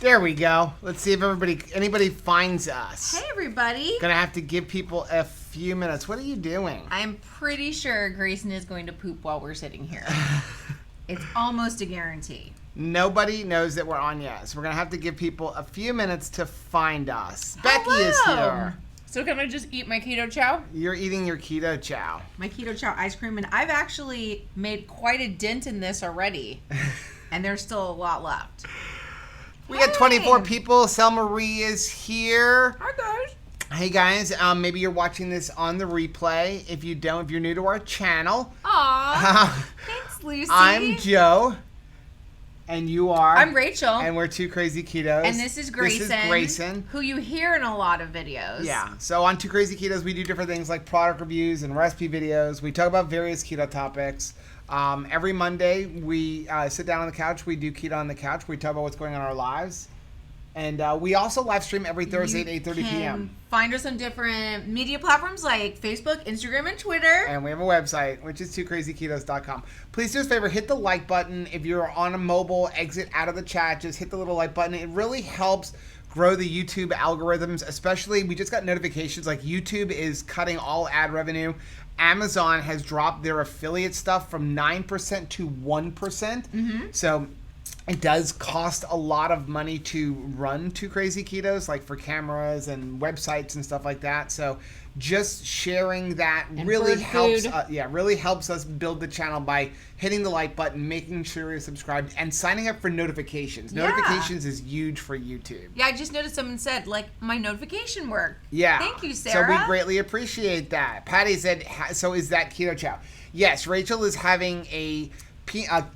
There we go. Let's see if anybody finds us. Hey, everybody. Gonna have to give people a few minutes. What are you doing? I'm pretty sure Grayson is going to poop while we're sitting here. It's almost a guarantee. Nobody knows that we're on yet, so we're gonna have to give people a few minutes to find us. Hello. Becky is here. So can I just eat my Keto Chow? You're eating your Keto Chow. My Keto Chow ice cream, and I've actually made quite a dent in this already, and there's still a lot left. We got 24 people. Selma Marie is here. Hi, guys. Hey guys, maybe you're watching this on the replay. If you don't, if you're new to our channel. Aw, thanks, Lucy. I'm Joe. And you are? I'm Rachel. And we're Two Crazy Ketos. And this is Grayson. This is Grayson. Who you hear in a lot of videos. Yeah. So on Two Crazy Ketos, we do different things like product reviews and recipe videos. We talk about various keto topics. Every Monday, we sit down on the couch. We do Keto on the Couch. We talk about what's going on in our lives. And we also live stream every Thursday at 8:30 p.m. Find us on different media platforms like Facebook, Instagram, and Twitter. And we have a website, which is twocrazyketos.com. Please do us a favor, hit the like button. If you're on a mobile, exit out of the chat, just hit the little like button. It really helps grow the YouTube algorithms, especially we just got notifications like YouTube is cutting all ad revenue. Amazon has dropped their affiliate stuff from 9% to 1%. Mm-hmm. So it does cost a lot of money to run Two Crazy Ketos, like for cameras and websites and stuff like that. So just sharing that and really helps. food. Really helps us build the channel by hitting the like button, making sure you're subscribed, and signing up for notifications. Yeah. Notifications is huge for YouTube. Yeah, I just noticed someone said, like, my notification worked. Yeah. Thank you, Sarah. So we greatly appreciate that. Patty said, so is that Keto Chow? Yes, Rachel is having a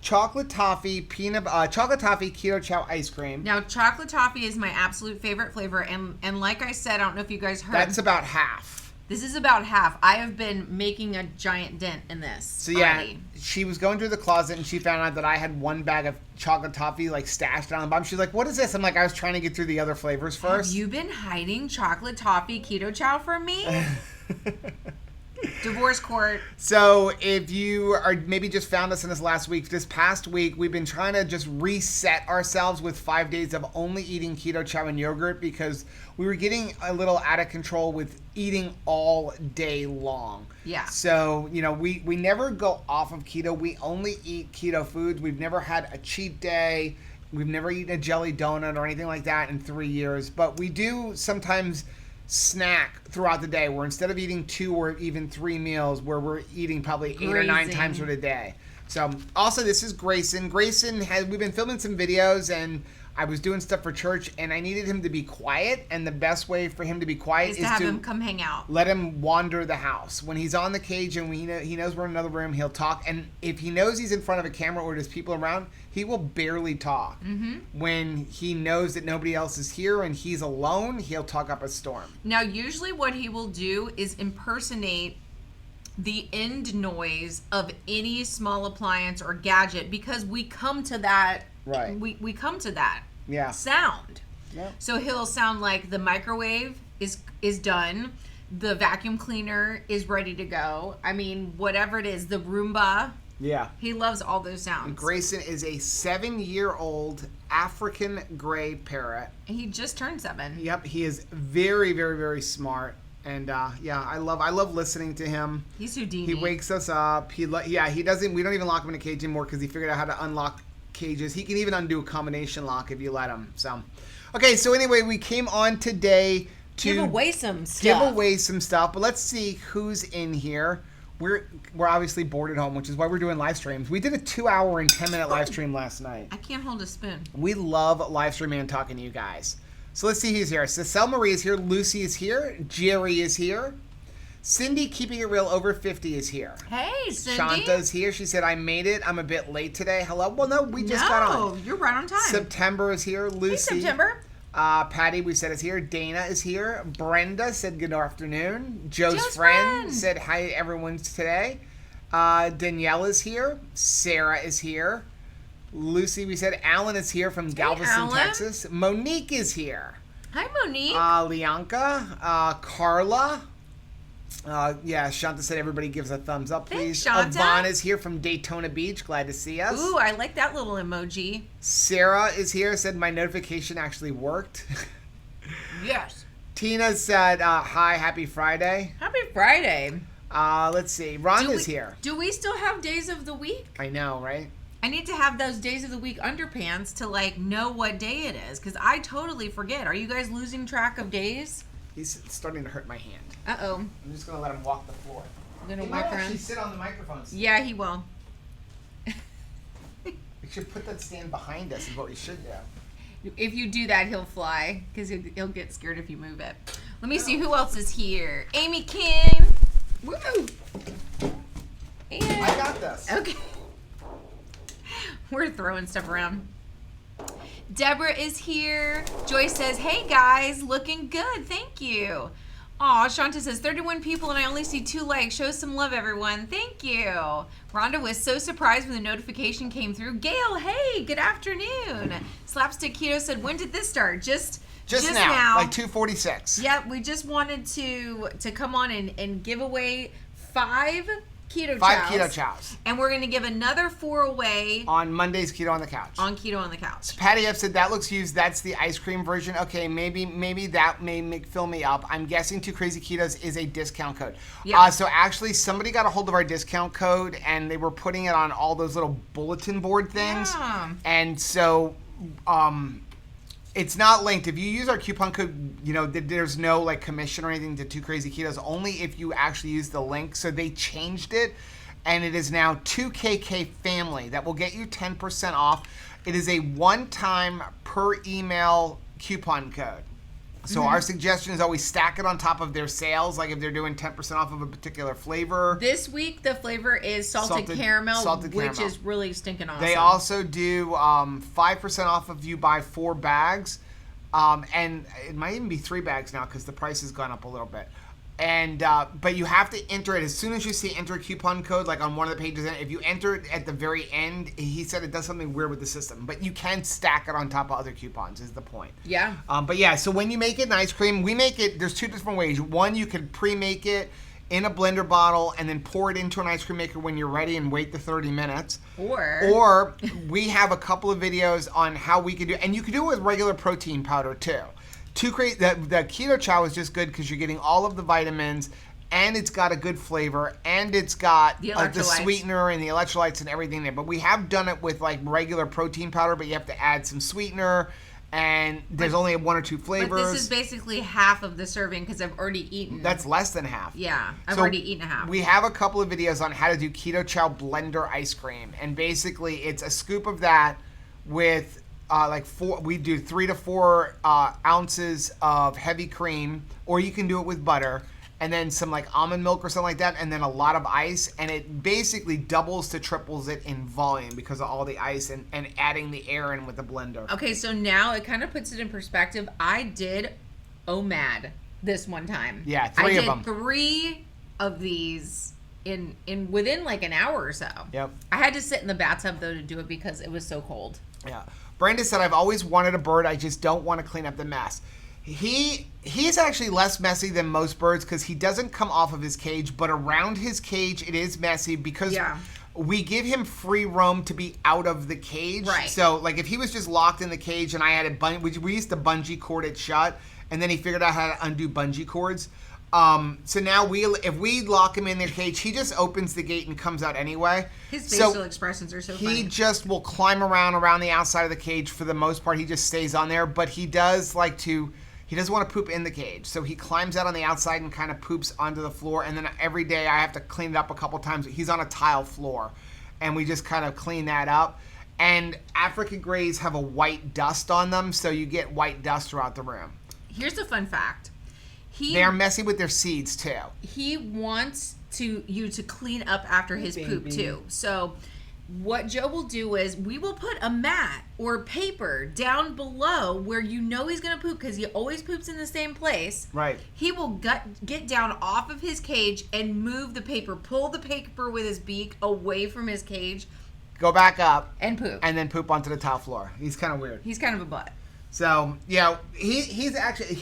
chocolate toffee Keto Chow ice cream. Now, chocolate toffee is my absolute favorite flavor, and like I said, I don't know if you guys heard. That's about half. This is about half. I have been making a giant dent in this. So yeah, already. she was going through the closet and she found out that I had one bag of chocolate toffee like stashed on the bottom. She's like, "What is this?" I'm like, "I was trying to get through the other flavors first." Have you been hiding chocolate toffee Keto Chow from me? Divorce court. So if you are maybe just found us in this past week, we've been trying to just reset ourselves with 5 days of only eating Keto Chow and yogurt because we were getting a little out of control with eating all day long. Yeah. So, we never go off of keto. We only eat keto foods. We've never had a cheat day. We've never eaten a jelly donut or anything like that in 3 years. But we do sometimes snack throughout the day where instead of eating 2 or even 3 meals where we're eating probably 8 or 9 times through the day. So also this is Grayson. We've been filming some videos and I was doing stuff for church and I needed him to be quiet, and the best way for him to be quiet is to have him come hang out. Let him wander the house. When he's on the cage and he knows we're in another room, he'll talk, and if he knows he's in front of a camera or there's people around, he will barely talk. Mm-hmm. When he knows that nobody else is here and he's alone, he'll talk up a storm. Now, usually what he will do is impersonate the end noise of any small appliance or gadget because we come to that. Right. We come to that sound. Yeah. So he'll sound like the microwave is done, the vacuum cleaner is ready to go. I mean, whatever it is, the Roomba. Yeah. He loves all those sounds. And Grayson is a 7-year-old African gray parrot. He just turned 7. Yep. He is very, very, very smart. And I love listening to him. He's Houdini. He wakes us up. He doesn't. We don't even lock him in a cage anymore because he figured out how to unlock cages. He can even undo a combination lock if you let him. So, okay. So anyway, we came on today to give away some stuff. But let's see who's in here. We're obviously bored at home, which is why we're doing live streams. We did a 2-hour and 10-minute live stream last night. I can't hold a spoon. We love live streaming and talking to you guys. So let's see who's here. So Selma Marie is here. Lucy is here. Jerry is here. Cindy, keeping it real, over 50 is here. Hey, Cindy. Shanta's here. She said, I made it. I'm a bit late today. Hello. Well, no, we just got on. No, you're right on time. September is here. Lucy. Hey, September. Patty, we said, is here. Dana is here. Brenda said, good afternoon. Joe's friend said, hi, everyone's today. Danielle is here. Sarah is here. Lucy, we said, Alan is here from Galveston, Texas. Monique is here. Hi, Monique. Lianka. Carla. Yeah, Shanta said everybody gives a thumbs up, please. Thanks, Shanta. Yvonne is here from Daytona Beach. Glad to see us. Ooh, I like that little emoji. Sarah is here. Said my notification actually worked. Yes. Tina said, hi, happy Friday. Happy Friday. Let's see. Rhonda's here. Do we still have days of the week? I know, right? I need to have those days of the week underpants to like know what day it is because I totally forget. Are you guys losing track of days? He's starting to hurt my hand. Uh-oh. I'm just going to let him walk the floor. I'm going to He walk might actually around. sit on the microphones. Yeah, he will. We should put that stand behind us is what we should do. If you do that, he'll fly because he'll get scared if you move it. Let me see who else is here. Amy King. Woo! And, I got this. okay. We're throwing stuff around. Deborah is here. Joyce says, hey guys, looking good. Thank you. Aw, Shanta says, 31 people and I only see 2 likes. Show some love, everyone. Thank you. Rhonda was so surprised when the notification came through. Gail, hey, good afternoon. Slapstick Keto said, when did this start? Just now. Like 2:46. Yep, we just wanted to come on and give away 5 Keto Chows. 5 Keto Chows. And we're going to give another 4 away On Monday's Keto on the Couch. on Keto on the Couch. Patty F said that looks used. That's the ice cream version. Okay, maybe that may fill me up. I'm guessing 2 Crazy Ketos is a discount code. Yeah. So actually, somebody got a hold of our discount code and they were putting it on all those little bulletin board things. Yeah. And so, it's not linked. If you use our coupon code, there's no like commission or anything to 2 Crazy Ketos. Only if you actually use the link. So they changed it. And it is now 2KK Family that will get you 10% off. It is a one-time per email coupon code. So our suggestion is always stack it on top of their sales, like if they're doing 10% off of a particular flavor. This week, the flavor is salted caramel, which is really stinking awesome. They also do 5% off if you buy 4 bags. And it might even be 3 bags now because the price has gone up a little bit. And but you have to enter it as soon as you see enter coupon code, like on one of the pages. If you enter it at the very end, he said it does something weird with the system. But you can stack it on top of other coupons. Is the point? Yeah. But yeah, so when you make it in ice cream, we make it. There's 2 different ways. One, you can pre-make it in a blender bottle and then pour it into an ice cream maker when you're ready and wait the 30 minutes. Or we have a couple of videos on how we can do it, and you can do it with regular protein powder too. The Keto Chow is just good because you're getting all of the vitamins, and it's got a good flavor, and it's got the sweetener and the electrolytes and everything there. But we have done it with like regular protein powder, but you have to add some sweetener, and there's only 1 or 2 flavors. But this is basically half of the serving because I've already eaten. That's less than half. Yeah, I've already eaten half. We have a couple of videos on how to do Keto Chow blender ice cream, and basically it's a scoop of that with we do 3 to 4 ounces of heavy cream, or you can do it with butter, and then some like almond milk or something like that, and then a lot of ice, and it basically doubles to triples it in volume because of all the ice and adding the air in with the blender. Okay, so now it kind of puts it in perspective. I did OMAD this one time. Yeah, 3 of them. I did 3 of these in within like an hour or so. Yep. I had to sit in the bathtub though to do it because it was so cold. Yeah. Brenda said, I've always wanted a bird. I just don't want to clean up the mess. He's actually less messy than most birds because he doesn't come off of his cage, but around his cage it is messy because we give him free roam to be out of the cage. Right. So like if he was just locked in the cage and I had we used to bungee cord it shut, and then he figured out how to undo bungee cords. So now if we lock him in their cage, he just opens the gate and comes out anyway. His facial expressions are so funny. He just will climb around the outside of the cage. For the most part, he just stays on there, but he does want to poop in the cage. So he climbs out on the outside and kind of poops onto the floor, and then every day I have to clean it up a couple times. He's on a tile floor, and we just kind of clean that up. And African Greys have a white dust on them, so you get white dust throughout the room. Here's a fun fact. They are messy with their seeds too. He wants you to clean up after his poop too. So what Joe will do is we will put a mat or paper down below where you know he's going to poop because he always poops in the same place. Right. He will get down off of his cage and move the paper, pull the paper with his beak away from his cage. Go back up. And poop. And then poop onto the tile floor. He's kind of weird. He's kind of a butt. So, yeah, he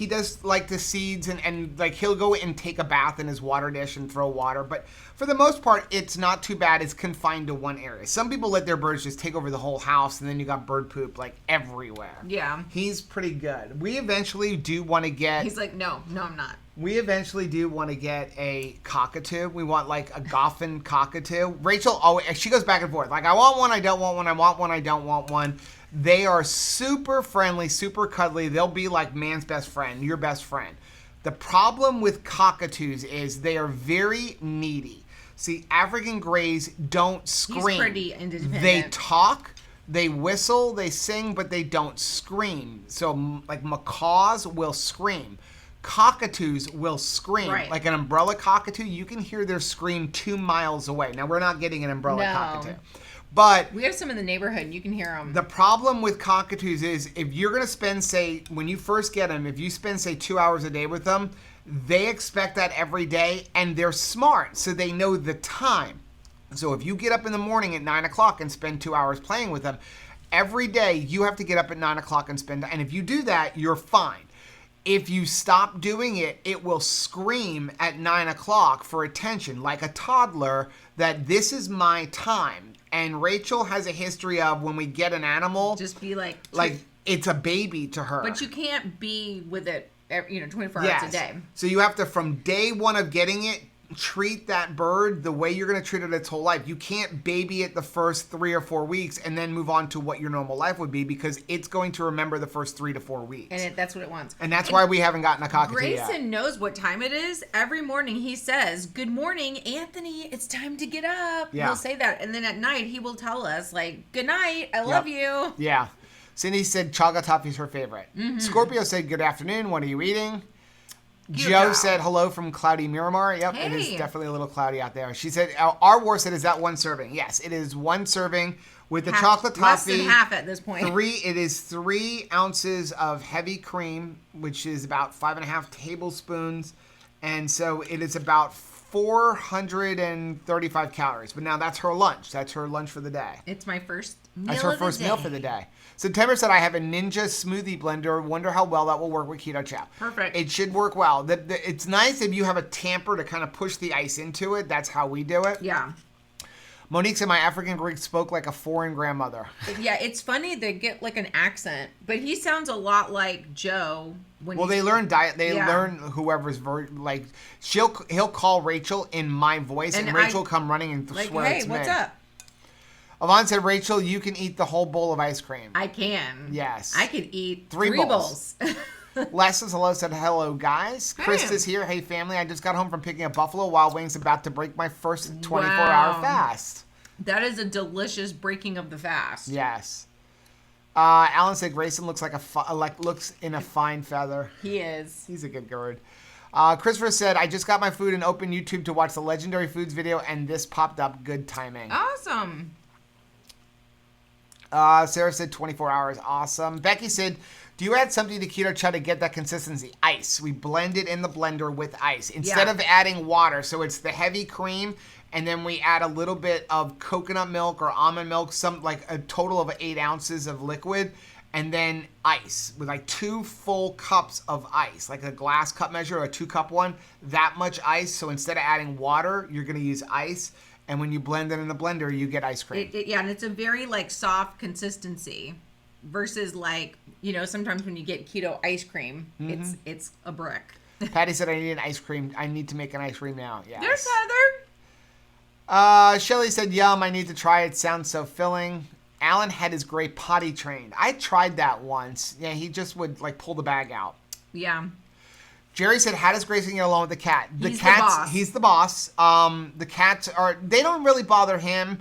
does like the seeds and like he'll go and take a bath in his water dish and throw water. But for the most part, it's not too bad. It's confined to one area. Some people let their birds just take over the whole house and then you got bird poop like everywhere. Yeah. He's pretty good. We eventually do want to get... He's like, no, I'm not. We eventually do want to get a cockatoo. We want like a Goffin cockatoo. Rachel always, she goes back and forth. Like, I want one, I don't want one, I want one, I don't want one. They are super friendly, super cuddly. They'll be like man's best friend, your best friend. The problem with cockatoos is they are very needy. See, African Greys don't scream. He's pretty independent. They talk, they whistle, they sing, but they don't scream. So like macaws will scream. Cockatoos will scream. Right. Like an umbrella cockatoo, you can hear their scream 2 miles away. Now, we're not getting an umbrella cockatoo. But we have some in the neighborhood and you can hear them. The problem with cockatoos is if you're going to spend, say, when you first get them, if you spend, say, 2 hours a day with them, they expect that every day and they're smart. So they know the time. So if you get up in the morning at 9 o'clock and spend 2 hours playing with them, every day you have to get up at 9 o'clock and spend. And if you do that, you're fine. If you stop doing it, it will scream at 9 o'clock for attention, like a toddler, that this is my time. And Rachel has a history of when we get an animal, just be like it's a baby to her. But you can't be with it, 24 hours a day. So you have to, from day one of getting it, treat that bird the way you're going to treat it its whole life. You can't baby it the first 3 or 4 weeks and then move on to what your normal life would be because it's going to remember the first 3 to 4 weeks. And that's what it wants. And that's why we haven't gotten a cockatoo yet. Grayson knows what time it is. Every morning he says, "Good morning, Anthony. It's time to get up." Yeah. He'll say that. And then at night he will tell us, like, "Good night. I love you." Yeah. Cindy said chaga toffee is her favorite. Mm-hmm. Scorpio said, "Good afternoon. What are you eating?" Joe said hello from cloudy Miramar. Yep, It is definitely a little cloudy out there. She said, our war said, is that one serving? Yes, it is one serving with the chocolate toffee. Less than half at this point. It is 3 ounces of heavy cream, which is about 5.5 tablespoons. And so it is about 435 calories. But now that's her lunch. That's her lunch for the day. It's my first meal That's her first meal for the day. September said, I have a Ninja smoothie blender. Wonder how well that will work with Keto Chow. Perfect. It should work well. It's nice if you have a tamper to kind of push the ice into it. That's how we do it. Yeah. Monique said, my African Greek spoke like a foreign grandmother. Yeah, it's funny they get like an accent, but he sounds a lot like Joe. They learn learn whoever's like. He'll call Rachel in my voice, and Rachel will come running and swear hey, it's me. What's up? Yvonne said, Rachel, you can eat the whole bowl of ice cream. I can. Yes. I could eat 3 bowls. Les says hello, said hello, guys. Hey. Chris is here. Hey, family. I just got home from picking up Buffalo Wild Wings, about to break my first 24-hour fast. That is a delicious breaking of the fast. Yes. Alan said Grayson looks looks in a fine feather. He is. He's a good bird. Christopher said, I just got my food and opened YouTube to watch the Legendary Foods video, and this popped up. Good timing. Awesome. Sarah said 24 hours. Awesome. Becky said, do you add something to Keto Chow to get that consistency? Ice. We blend it in the blender with ice instead of adding water. So it's the heavy cream, and then we add a little bit of coconut milk or almond milk, like a total of 8 ounces of liquid, and then ice with like 2 full cups of ice, like a glass cup measure or a 2-cup one, that much ice. So instead of adding water, you're going to use ice. And when you blend it in the blender, you get ice cream. And it's a very like soft consistency versus like, sometimes when you get keto ice cream, it's a brick. Patty said, I need an ice cream. I need to make an ice cream now. Yes. There's Heather. Shelly said, yum, I need to try it. Sounds so filling. Alan had his gray potty trained. I tried that once. Yeah, he just would like pull the bag out. Yeah. Jerry said, how does Grayson get along with the cat? He's the boss. He's the boss. The cats they don't really bother him.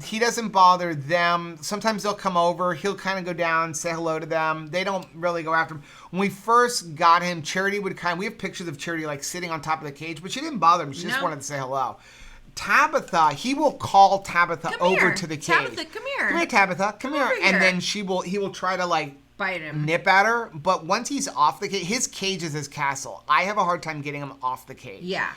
He doesn't bother them. Sometimes they'll come over. He'll kind of go down, say hello to them. They don't really go after him. When we first got him, Charity we have pictures of Charity like sitting on top of the cage, but she didn't bother him. She just wanted to say hello. Tabitha, he will call Tabitha over to the cage. Tabitha, come here. Come here, Tabitha. Come here. And then he will try to like bite him, nip at her. But once he's off the cage, his cage is his castle. I have a hard time getting him off the cage. Yeah.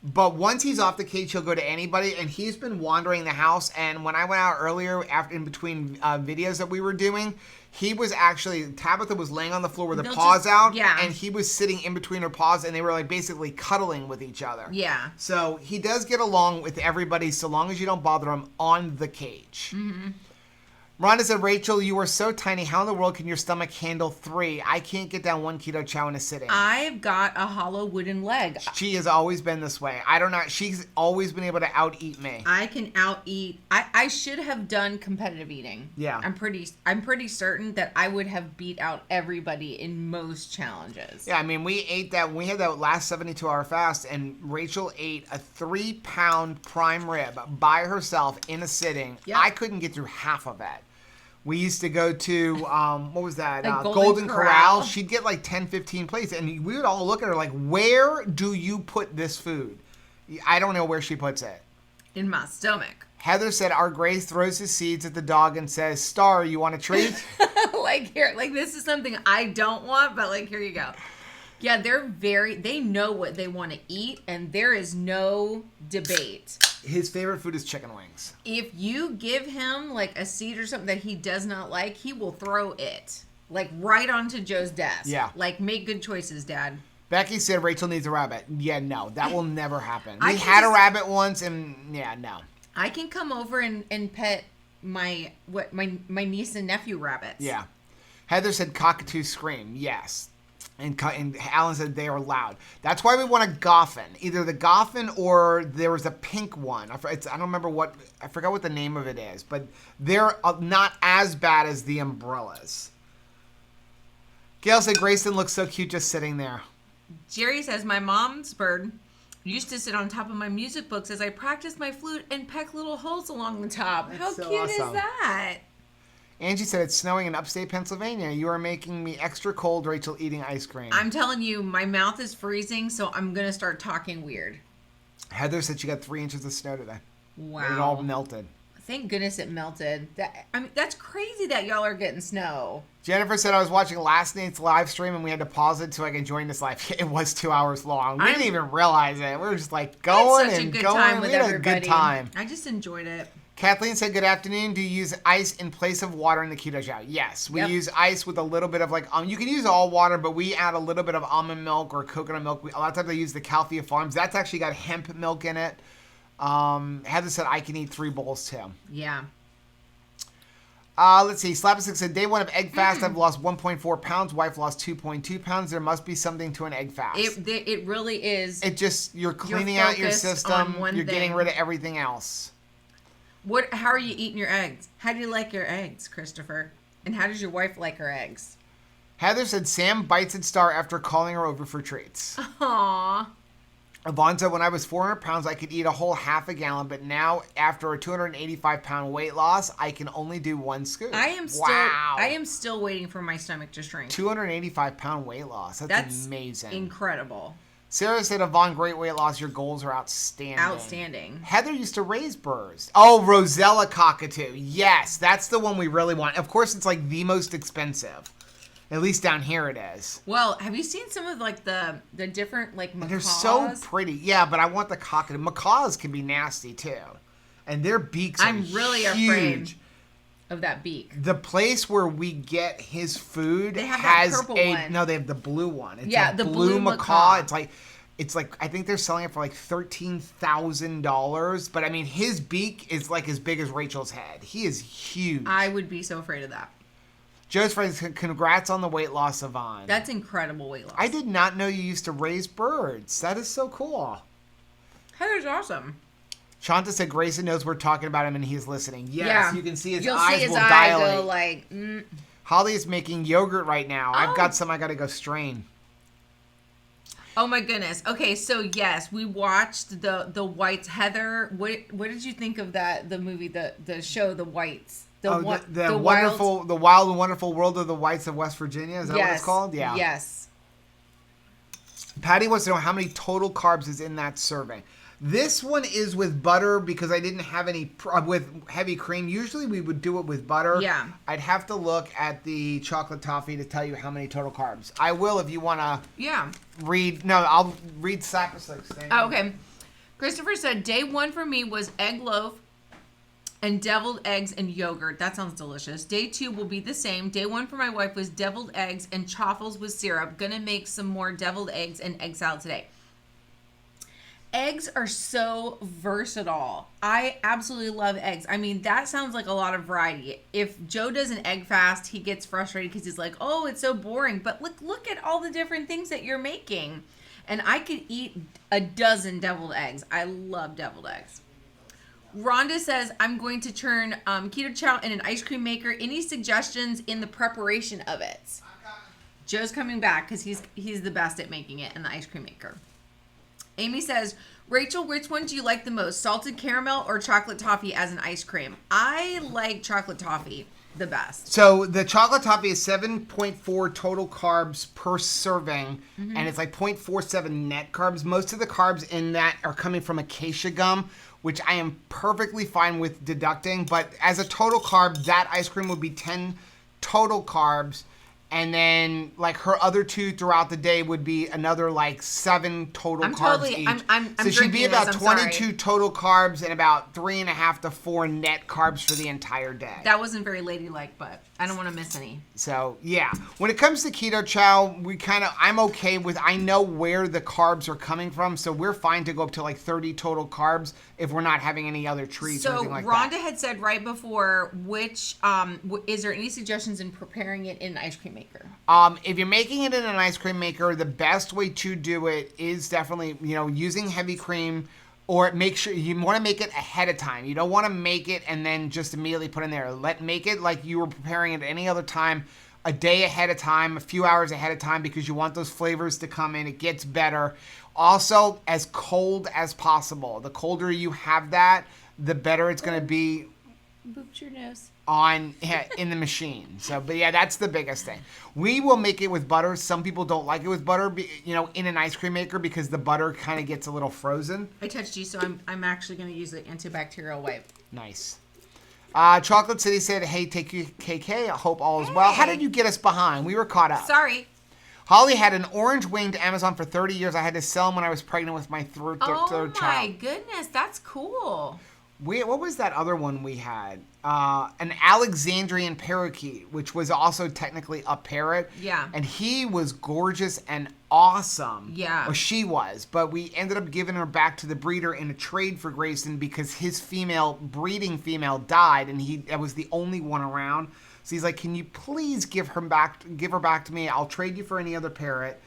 But once he's off the cage, he'll go to anybody, and he's been wandering the house. And when I went out earlier, after in between videos that we were doing, he was actually, Tabitha was laying on the floor with her paws out, and he was sitting in between her paws, and they were like basically cuddling with each other. Yeah. So he does get along with everybody, so long as you don't bother him on the cage. Mm-hmm. Rhonda said, Rachel, you are so tiny. How in the world can your stomach handle 3? I can't get down 1 keto chow in a sitting. I've got a hollow wooden leg. She has always been this way. I don't know. She's always been able to out-eat me. I can out-eat. I should have done competitive eating. Yeah. I'm pretty certain that I would have beat out everybody in most challenges. Yeah, I mean, we ate that. We had that last 72-hour fast, and Rachel ate a 3-pound prime rib by herself in a sitting. Yep. I couldn't get through half of it. We used to go to, what was that? Golden Corral. She'd get like 10, 15 plates. And we would all look at her like, where do you put this food? I don't know where she puts it. In my stomach. Heather said, our Gray throws his seeds at the dog and says, Star, you want a treat? Like, here, like, this is something I don't want, but like, here you go. Yeah, they know what they want to eat, and there is no debate. His favorite food is chicken wings. If you give him like a seed or something that he does not like, he will throw it like right onto Joe's desk. Yeah. Like, make good choices, Dad. Becky said Rachel needs a rabbit. Yeah, no, that will never happen. We had a rabbit once, and yeah, no. I can come over and pet my niece and nephew rabbits. Yeah. Heather said cockatoos scream. Yes. And Alan said they are loud. That's why we want a Goffin. Either the Goffin or there was a pink one. I don't remember I forgot what the name of it is. But they're not as bad as the umbrellas. Gail said Grayson looks so cute just sitting there. Jerry says my mom's bird used to sit on top of my music books as I practiced my flute and peck little holes along the top. How cute is that? Angie said it's snowing in upstate Pennsylvania. You are making me extra cold, Rachel, eating ice cream. I'm telling you, my mouth is freezing, so I'm going to start talking weird. Heather said she got 3 inches of snow today. Wow. And it all melted. Thank goodness it melted. That's crazy that y'all are getting snow. Jennifer said I was watching last night's live stream and we had to pause it so I could join this live. It was 2 hours long. We didn't even realize it. We were just like going and going. We had a good time. I just enjoyed it. Kathleen said, good afternoon. Do you use ice in place of water in the Keto Chow? Yes. We use ice with a little bit of you can use all water, but we add a little bit of almond milk or coconut milk. A lot of times I use the Calfia Farms. That's actually got hemp milk in it. Heather said I can eat 3 bowls too. Yeah. Let's see. Slapstick said, day 1 of egg fast, I've lost 1.4 pounds. Wife lost 2.2 pounds. There must be something to an egg fast. It really is. It just, you're cleaning out your system. You're getting rid of everything else. How are you eating your eggs? How do you like your eggs, Christopher? And how does your wife like her eggs? Heather said Sam bites at Star after calling her over for treats. Aww. Yvonne said, when I was 400 pounds, I could eat a whole half a gallon, but now after a 285-pound weight loss, I can only do 1 scoop. I am still waiting for my stomach to shrink. 285-pound weight loss. That's amazing. Incredible. Sarah said, Yvonne, great weight loss. Your goals are outstanding. Outstanding. Heather used to raise birds. Oh, Rosella cockatoo. Yes, that's the one we really want. Of course, it's like the most expensive. At least down here it is. Well, have you seen some of like the different like macaws? They're so pretty. Yeah, but I want the cockatoo. Macaws can be nasty too. And their beaks are huge. I'm really afraid of that beak. The place where we get his food they have has that purple one. No, they have the blue one. It's the blue macaw. It's like I think they're selling it for like $13,000. But I mean, his beak is like as big as Rachel's head. He is huge. I would be so afraid of that. Joe's friends, congrats on the weight loss, Yvonne. That's incredible weight loss. I did not know you used to raise birds. That is so cool. Heather's awesome. Shanta said Grayson knows we're talking about him and he's listening. Yes, you can see his eyes will dilate. Go like, Holly is making yogurt right now. I've got some I got to go strain. Oh my goodness. Okay, so yes, we watched the Whites. Heather, what did you think of that? The movie, the show, The Whites. The Wild and Wonderful World of the Whites of West Virginia. Is that what it's called? Yeah. Yes. Patty wants to know how many total carbs is in that serving. This one is with butter because I didn't have any with heavy cream. Usually we would do it with butter. Yeah. I'd have to look at the chocolate toffee to tell you how many total carbs. I will if you want to. Yeah. Read. No, I'll read Sacrifice. Oh, okay. Christopher said, day one for me was egg loaf and deviled eggs and yogurt. That sounds delicious. Day 2 will be the same. Day 1 for my wife was deviled eggs and chaffles with syrup. Gonna make some more deviled eggs and egg salad today. Eggs are so versatile. I absolutely love eggs. I mean, that sounds like a lot of variety. If Joe does an egg fast, he gets frustrated because he's like, oh, it's so boring. But look at all the different things that you're making. And I could eat a dozen deviled eggs. I love deviled eggs. Rhonda says, I'm going to turn Keto Chow in an ice cream maker. Any suggestions in the preparation of it? Joe's coming back because he's the best at making it in the ice cream maker. Amy says, Rachel, which one do you like the most, salted caramel or chocolate toffee as an ice cream? I like chocolate toffee the best. So the chocolate toffee is 7.4 total carbs per serving, and it's like 0.47 net carbs. Most of the carbs in that are coming from acacia gum, which I am perfectly fine with deducting. But as a total carb, that ice cream would be 10 total carbs. And then, like, her other 2 throughout the day would be another, like, 7 total carbs each. So she'd be about 22 total carbs and about 3.5 to 4 net carbs for the entire day. That wasn't very ladylike, but I don't want to miss any. So, yeah. When it comes to Keto Chow, I'm okay with, I know where the carbs are coming from, so we're fine to go up to, like, 30 total carbs if we're not having any other treats or anything like that. So, Rhonda had said right before, is there any suggestions in preparing it in an ice cream maker? If you're making it in an ice cream maker, the best way to do it is definitely, using heavy cream, or make sure you want to make it ahead of time. You don't want to make it and then just immediately put in there. Make it like you were preparing it any other time, a day ahead of time, a few hours ahead of time, because you want those flavors to come in. It gets better. Also, as cold as possible. The colder you have that, the better it's going to be. Booped your nose. In the machine. So, but yeah, that's the biggest thing. We will make it with butter. Some people don't like it with butter, in an ice cream maker, because the butter kind of gets a little frozen. I touched you, so I'm actually going to use the antibacterial wipe. Nice. Chocolate City said, hey, take you KK. I hope all is well. How did you get us behind? We were caught up. Sorry. Holly had an orange winged Amazon for 30 years. I had to sell them when I was pregnant with my third child. Oh my goodness, that's cool. What was that other one we had? An Alexandrian parakeet, which was also technically a parrot. Yeah. And he was gorgeous and awesome. Yeah. Or she was. But we ended up giving her back to the breeder in a trade for Grayson because his breeding female died, and that was the only one around. So he's like, can you please give her back to me? I'll trade you for any other parrot.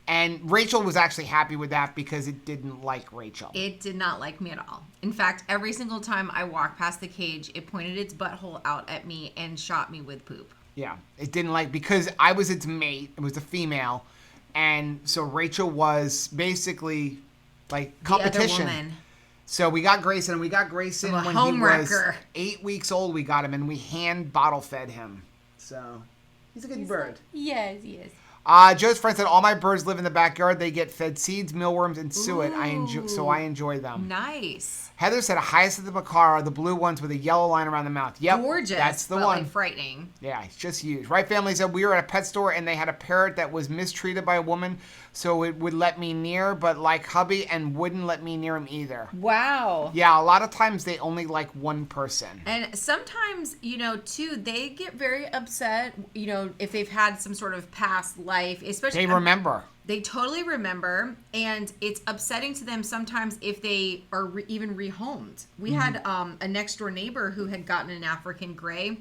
And Rachel was actually happy with that because it didn't like Rachel. It did not like me at all. In fact, every single time I walked past the cage, it pointed its butthole out at me and shot me with poop. Yeah, it didn't like, because I was its mate. It was a female. And so Rachel was basically like competition. The other woman. So we got Grayson when he was 8 weeks old. We got him, and we hand bottle fed him. So he's a good bird. Yes, yes. Joe's friend said, all my birds live in the backyard. They get fed seeds, mealworms, and suet. I enjoy them. Nice. Heather said, a hyacinth macaw are the blue ones with a yellow line around the mouth. Yep, gorgeous. That's the one. Like frightening. Yeah, it's just huge. Right Family said, we were at a pet store and they had a parrot that was mistreated by a woman, so it would let me near, but like hubby, and wouldn't let me near him either. Wow. Yeah, a lot of times they only like one person. And sometimes, too, they get very upset, if they've had some sort of past life, especially. They remember. They totally remember, and it's upsetting to them sometimes if they are even rehomed. We had a next door neighbor who had gotten an African gray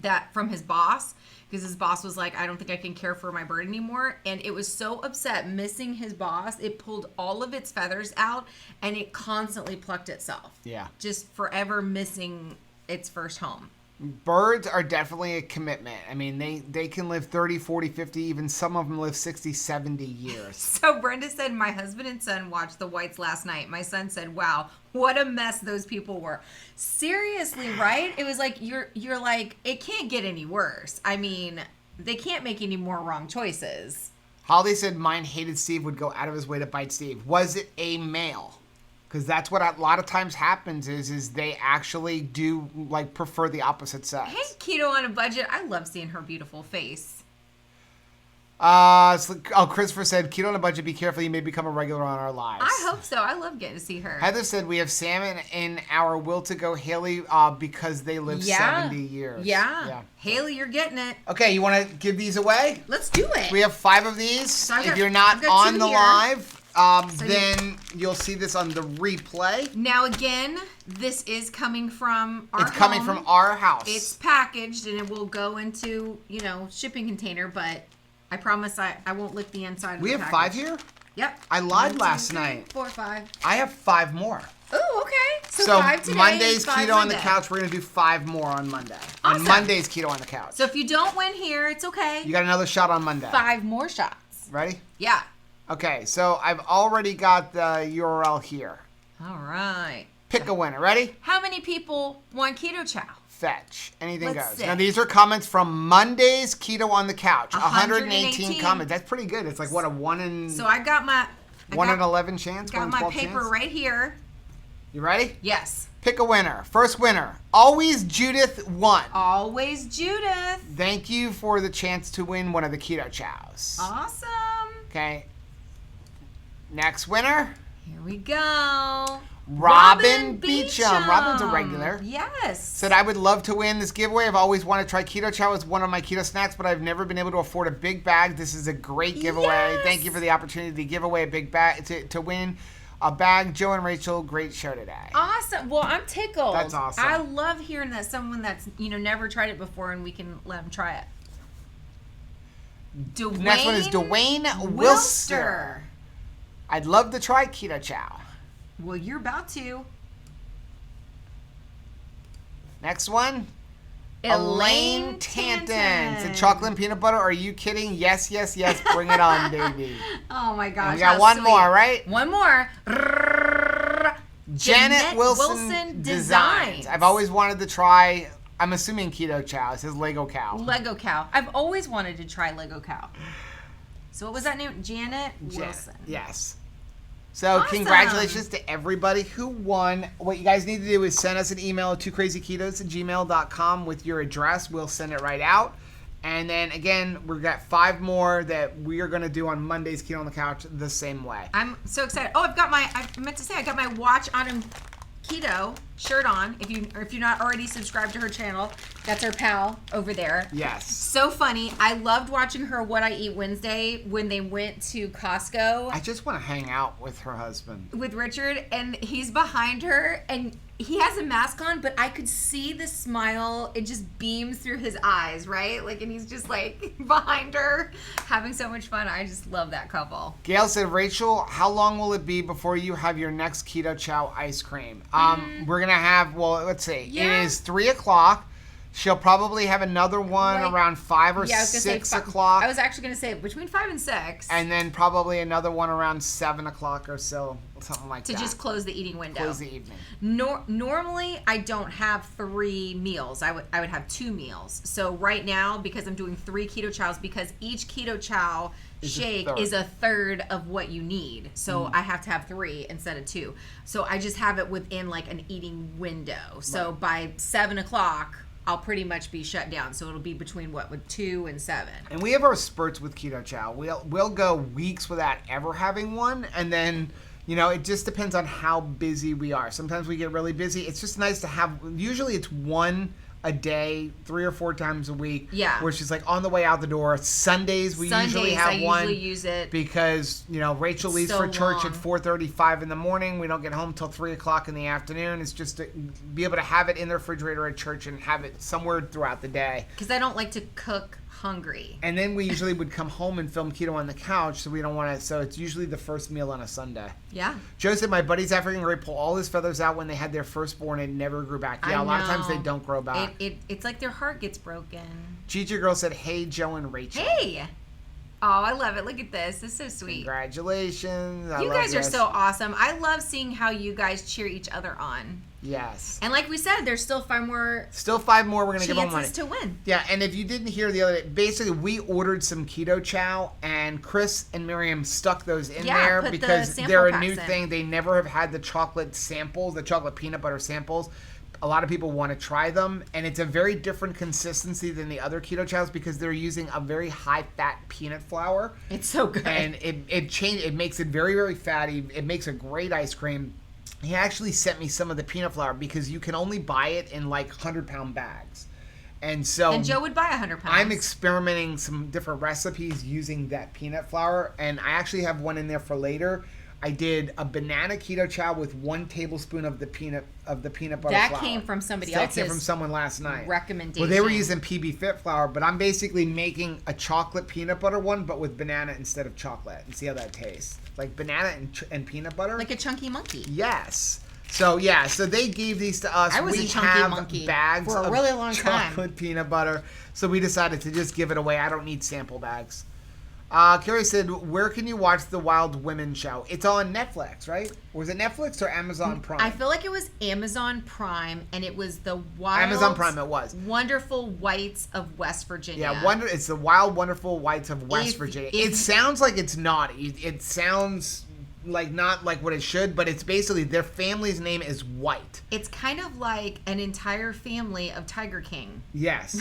that from his boss, because his boss was like, I don't think I can care for my bird anymore. And it was so upset missing his boss, it pulled all of its feathers out, and it constantly plucked itself. Yeah. Just forever missing its first home. Birds are definitely a commitment. I mean, they can live 30, 40, 50, even some of them live 60, 70 years. So Brenda said, my husband and son watched the Whites last night. My son said, wow, what a mess those people were. Seriously, right? It was like, you're like, it can't get any worse. I mean, they can't make any more wrong choices. Holly said, mine hated Steve, would go out of his way to bite Steve. Was it a male? Because that's what a lot of times happens is they actually do like prefer the opposite sex. Hey, Keto on a Budget. I love seeing her beautiful face. Christopher said, keto on a budget, be careful, you may become a regular on our lives. I hope so. I love getting to see her. Heather said, we have salmon in our will to go Haley because they live 70 years. Yeah. Haley, you're getting it. Okay, you want to give these away? Let's do it. We have 5 of these. So if you're not on the here. live, then you'll see this on the replay. Now, again, this is coming from our home. It's coming from our house. It's packaged, and it will go into, shipping container, but I promise I won't lick the inside of We the have package. 5 here? Yep. I lied 1, 2, last 3, night. 4, 5. I have 5 more. Oh, okay. So 5 today, Monday's 5 Keto on the Monday. Couch. We're going to do 5 more on Monday. Awesome. On Monday's Keto on the Couch. So if you don't win here, it's okay. You got another shot on Monday. 5 more shots. Ready? Yeah. Okay, so I've already got the URL here. All right. Pick a winner. Ready? How many people want Keto Chow? Fetch. Anything Let's goes. see. Now, these are comments from Monday's Keto on the Couch. 118 comments. That's pretty good. It's like, what, a 1 in... So I got my... 1 in 11 chance? 1 Got in my 12 paper chance? right here. You ready? Yes. Pick a winner. First winner. Always Judith 1. Always Judith. Thank you for the chance to win one of the Keto Chows. Awesome. Okay. Next winner. Here we go. Robin Beecham. Robin's a regular. Yes. Said, I would love to win this giveaway. I've always wanted to try Keto Chow as one of my keto snacks, but I've never been able to afford a big bag. This is a great giveaway. Yes. Thank you for the opportunity to give away a big bag, to win a bag. Joe and Rachel, great show today. Awesome. Well, I'm tickled. That's awesome. I love hearing that someone that's, never tried it before and we can let them try it. Next one is Dwayne Wilster. I'd love to try Keto Chow. Well, you're about to. Next one. Elaine Tanton. Tanton. Said, chocolate and peanut butter. Are you kidding? Yes, yes, yes. Bring it on, baby. Oh my gosh. We got how one sweet. more, right? One more. Janet Wilson Designs. I've always wanted to try, I'm assuming Keto Chow. It says Lego Cow. Lego Cow. I've always wanted to try Lego Cow. So what was that name? Janet Wilson. Yes. So Awesome. Congratulations to everybody who won. What you guys need to do is send us an email to krazyketos@gmail.com with your address. We'll send it right out. And then again, we've got 5 more that we are going to do on Monday's Keto on the Couch the same way. I'm so excited. Oh, I meant to say I got my Watch Autumn Keto shirt on. If you're not already subscribed to her channel, that's her pal over there. Yes. So funny. I loved watching her What I Eat Wednesday when they went to Costco I just want to hang out with her husband. with Richard, and he's behind her, and he has a mask on, but I could see the smile. It just beams through his eyes, right? And he's just behind her, having so much fun. I just love that couple. Gail said, Rachel, how long will it be before you have your next Keto Chow ice cream? We're going to have, let's see. Yeah. It is 3 o'clock. She'll probably have another one around 5 or Yeah, I was gonna 6 say o'clock. I was actually going to say between 5 and 6. And then probably another one around 7 o'clock or so. Something like to that. just close the eating window. Close the evening. Normally, I don't have 3 meals. I would have 2 meals. So right now, because I'm doing 3 Keto Chows, because each Keto Chow shake is a third of what you need. So I have to have 3 instead of 2. So I just have it within an eating window. So by 7 o'clock, I'll pretty much be shut down. So it'll be between 2 and 7. And we have our spurts with Keto Chow. We'll go weeks without ever having one, and then it just depends on how busy we are. Sometimes we get really busy. It's just nice to have. Usually it's one a day, 3 or 4 times a week. Yeah. Where she's on the way out the door. Sundays we usually have one. I usually use it because Rachel leaves for church at 4:35 in the morning. We don't get home till 3 o'clock in the afternoon. It's just to be able to have it in the refrigerator at church and have it somewhere throughout the day. because I don't like to cook hungry. And then we usually would come home and film Keto on the Couch, so we don't want to. So it's usually the first meal on a Sunday. Yeah. Joe said, my buddy's African Gray pull all his feathers out when they had their firstborn and never grew back. Yeah, I a lot of times know. they don't grow back. It's like their heart gets broken. Gigi Girl said, hey, Joe and Rachel. Hey. Oh, I love it. Look at this. This is so sweet. Congratulations. You guys are so awesome. I love seeing how you guys cheer each other on. Yes. And like we said, there's still 5 more Still 5 more. We're going to give them money. chances to win. Yeah, and if you didn't hear the other day, basically we ordered some Keto Chow, and Chris and Miriam stuck those in there put the because sample they're a packs new in. thing. They never have had the chocolate samples, the chocolate peanut butter samples. a lot of people want to try them, and it's a very different consistency than the other Keto Chows because they're using a very high-fat peanut flour. It's so good. And it makes it very, very fatty. It makes a great ice cream. He actually sent me some of the peanut flour because you can only buy it in like 100-pound bags. And Joe would buy 100 pounds. I'm experimenting some different recipes using that peanut flour, and I actually have one in there for later. I did a banana Keto Chow with 1 tablespoon of the peanut butter flour. That came from somebody else's. That came from someone last night. Recommendation. Well, they were using PB Fit flour, but I'm basically making a chocolate peanut butter one, but with banana instead of chocolate, and see how that tastes. Like banana and peanut butter. Like a chunky monkey. Yes. So yeah, so they gave these to us. I was a chunky monkey bags for a really long time. Chocolate peanut butter. So we decided to just give it away. I don't need sample bags. Carrie said, where can you watch the Wild Women show? It's on Netflix, right? Was it Netflix or Amazon Prime? I feel like it was Amazon Prime, and it was the Wild... Amazon Prime, it was. Wonderful Whites of West Virginia. Yeah, it's the Wild Wonderful Whites of West Virginia. It sounds like it's naughty. It sounds like not like what it should, but it's basically their family's name is White. It's kind of like an entire family of Tiger King. Yes.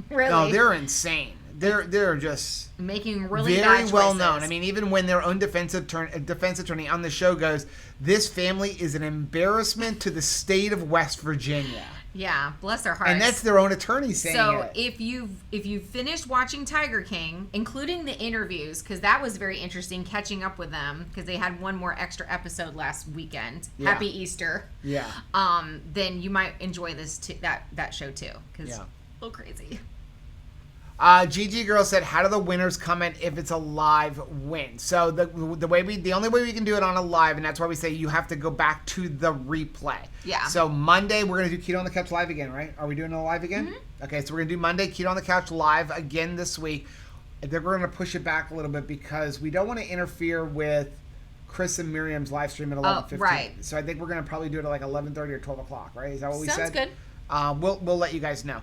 Really? No, they're insane. They're just making really very bad choices. well known. I mean, even when their own defense attorney on the show goes, "This family is an embarrassment to the state of West Virginia." Yeah, bless their hearts. And that's their own attorney saying so it. if you've finished watching Tiger King, including the interviews, because that was very interesting, catching up with them because they had one more extra episode last weekend. Yeah. Happy Easter. Yeah. Then you might enjoy that show too because Yeah. a little crazy. GG Girl said, how do the winners comment if it's a live win? So the only way we can do it on a live, and that's why we say you have to go back to the replay. Yeah. So Monday, we're going to do Keto on the Couch live again, right? Are we doing it live again? Mm-hmm. Okay, so we're going to do Monday, Keto on the Couch live again this week. Then we're going to push it back a little bit because we don't want to interfere with Chris and Miriam's live stream at 11:15. Right. So I think we're going to probably do it at like 11:30 or 12 o'clock, right? Is that what we said? Sounds good. We'll let you guys know.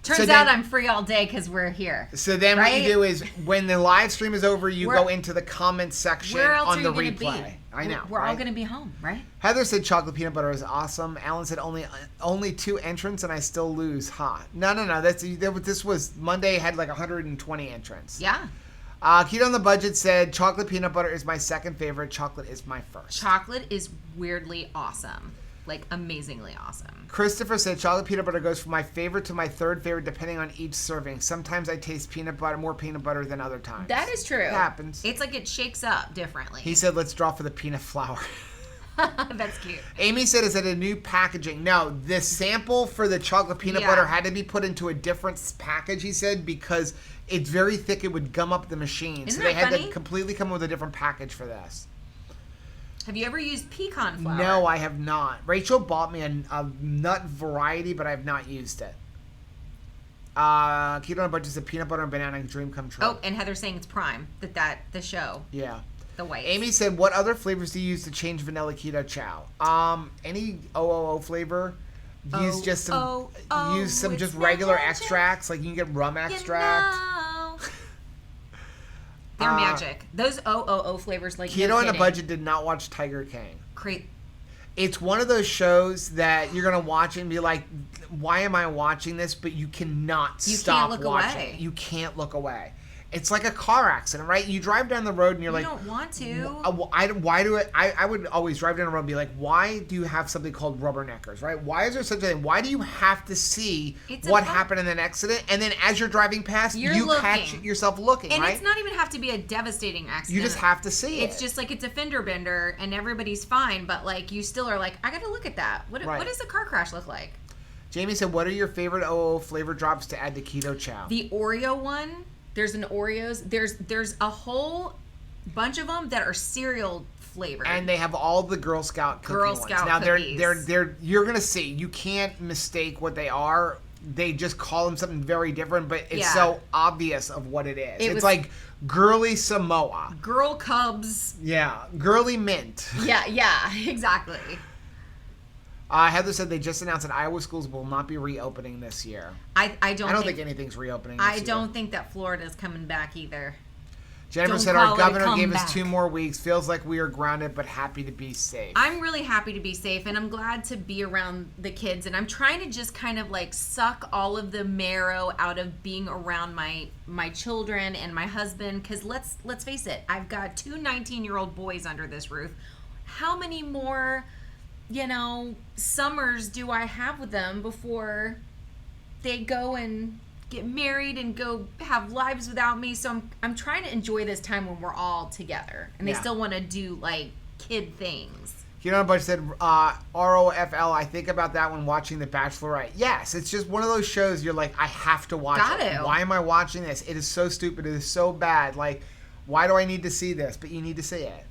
Turns out I'm free all day because we're here. So then right? what you do is when the live stream is over, you go into the comments section on the replay. Be? I know. We're all going to be home, right? Heather said chocolate peanut butter is awesome. Alan said only 2 entrants and I still lose. Ha. No. This was Monday had like 120 entrants. Yeah. Keto on the Budget said chocolate peanut butter is my second favorite. Chocolate is my first. Chocolate is weirdly awesome. Like amazingly awesome. Christopher said chocolate peanut butter goes from my favorite to my third favorite depending on each serving. Sometimes I taste more peanut butter than other times. That is true. It happens. It's like it shakes up differently. He said let's draw for the peanut flour. That's cute. Amy said is it a new packaging? No, the sample for the chocolate peanut butter had to be put into a different package, he said, because it's very thick. It would gum up the machine. Isn't so they that had funny? to completely come up with a different package for this. Have you ever used pecan flour? No, I have not. Rachel bought me a nut variety, but I have not used it. Keto on a Budget is a peanut butter and banana dream come true. Oh, and Heather's saying it's Prime. The show. Yeah. The white. Amy said, what other flavors do you use to change vanilla Keto Chow? Any OOO flavor. Use just some just regular extracts. Like you can get rum extract. They're magic. Those OOO flavors, like Keto on a Budget did not watch Tiger King. Great. It's one of those shows that you're gonna watch and be like, "Why am I watching this?" But you cannot stop watching. You can't look away. It's like a car accident, right? You drive down the road and you're like, you don't want to. I would always drive down the road and be like, why do you have something called rubberneckers, right? Why is there such a thing? Why do you have to see what happened in an accident? And then as you're driving past, you catch yourself looking, and right? it's not even have to be a devastating accident. You just have to see it. It's just like it's a fender bender and everybody's fine, but like you still are like, I gotta look at that. What does the car crash look like? Jamie said, what are your favorite OO flavor drops to add to Keto Chow? The Oreo one. There's an Oreos. There's a whole bunch of them that are cereal flavored. And they have all the Girl Scout cookies. Now cookies. they're you're gonna see. You can't mistake what they are. They just call them something very different, but it's so obvious of what it is. It's like girly Samoa. Girl Cubs. Yeah. Girly mint. Yeah, exactly. Heather said they just announced that Iowa schools will not be reopening this year. I don't think anything's reopening this year. I don't think that Florida's coming back either. Jennifer Don't said our call it a governor gave us comeback. 2 more weeks. Feels like we are grounded, but happy to be safe. I'm really happy to be safe, and I'm glad to be around the kids, and I'm trying to just kind of like suck all of the marrow out of being around my children and my husband, because let's face it, I've got 2 19-year-old boys under this roof. How many more, summers do I have with them before they go and get married and go have lives without me? So I'm trying to enjoy this time when we're all together, and they still want to do like kid things. Keto Bunch said, ROFL, I think about that when watching The Bachelorette. Yes, it's just one of those shows you're like, I have to watch it. Why am I watching this? It is so stupid. It is so bad. Like, why do I need to see this? But you need to see it.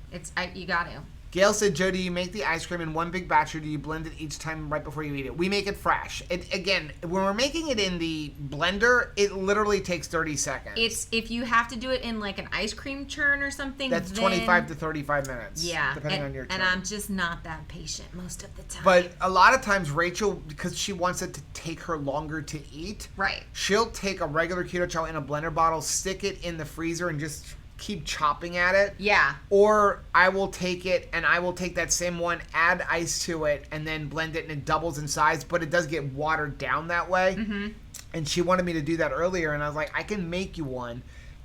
You got to. Gail said, Joe, do you make the ice cream in one big batch or do you blend it each time right before you eat it? We make it fresh. Again, when we're making it in the blender, it literally takes 30 seconds. If you have to do it in like an ice cream churn or something, that's 25 to 35 minutes. Yeah. Depending on your churn. And I'm just not that patient most of the time. But a lot of times Rachel, because she wants it to take her longer to eat, right, she'll take a regular Keto Chow in a blender bottle, stick it in the freezer, and just keep chopping at it. Yeah. Or I will take it and I will take that same one, add ice to it, and then blend it, and it doubles in size, but it does get watered down that way. Mm-hmm. And she wanted me to do that earlier, and I was like, I can make you one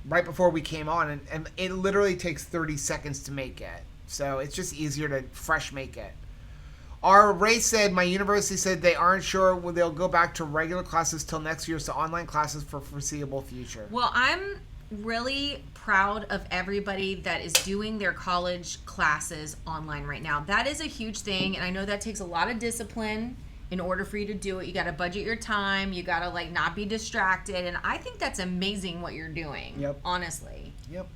right before we came on, and it literally takes 30 seconds to make it. So it's just easier to fresh make it. Our Ray said, my university said they aren't sure when they'll go back to regular classes till next year, so online classes for foreseeable future. Well, I'm really proud of everybody that is doing their college classes online right now. That is a huge thing, and I know that takes a lot of discipline in order for you to do it. You got to budget your time. You got to like not be distracted, and I think that's amazing what you're doing. Yep. Honestly. Yep.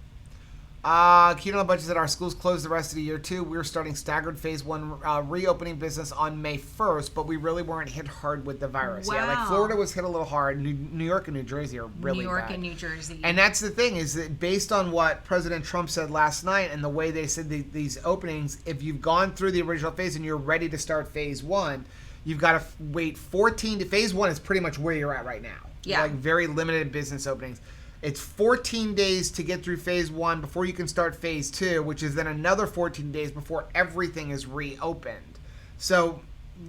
Keto Budget said our schools closed the rest of the year too. We're starting staggered phase 1 reopening business on May 1st, but we really weren't hit hard with the virus. Wow. Yeah, like Florida was hit a little hard. New York and New Jersey are really bad. New York and New Jersey. And that's the thing, is that based on what President Trump said last night and the way they said these openings, if you've gone through the original phase and you're ready to start phase 1, you've got to wait 14 to phase 1 is pretty much where you're at right now. Yeah. Like very limited business openings. It's 14 days to get through phase 1 before you can start phase 2, which is then another 14 days before everything is reopened. So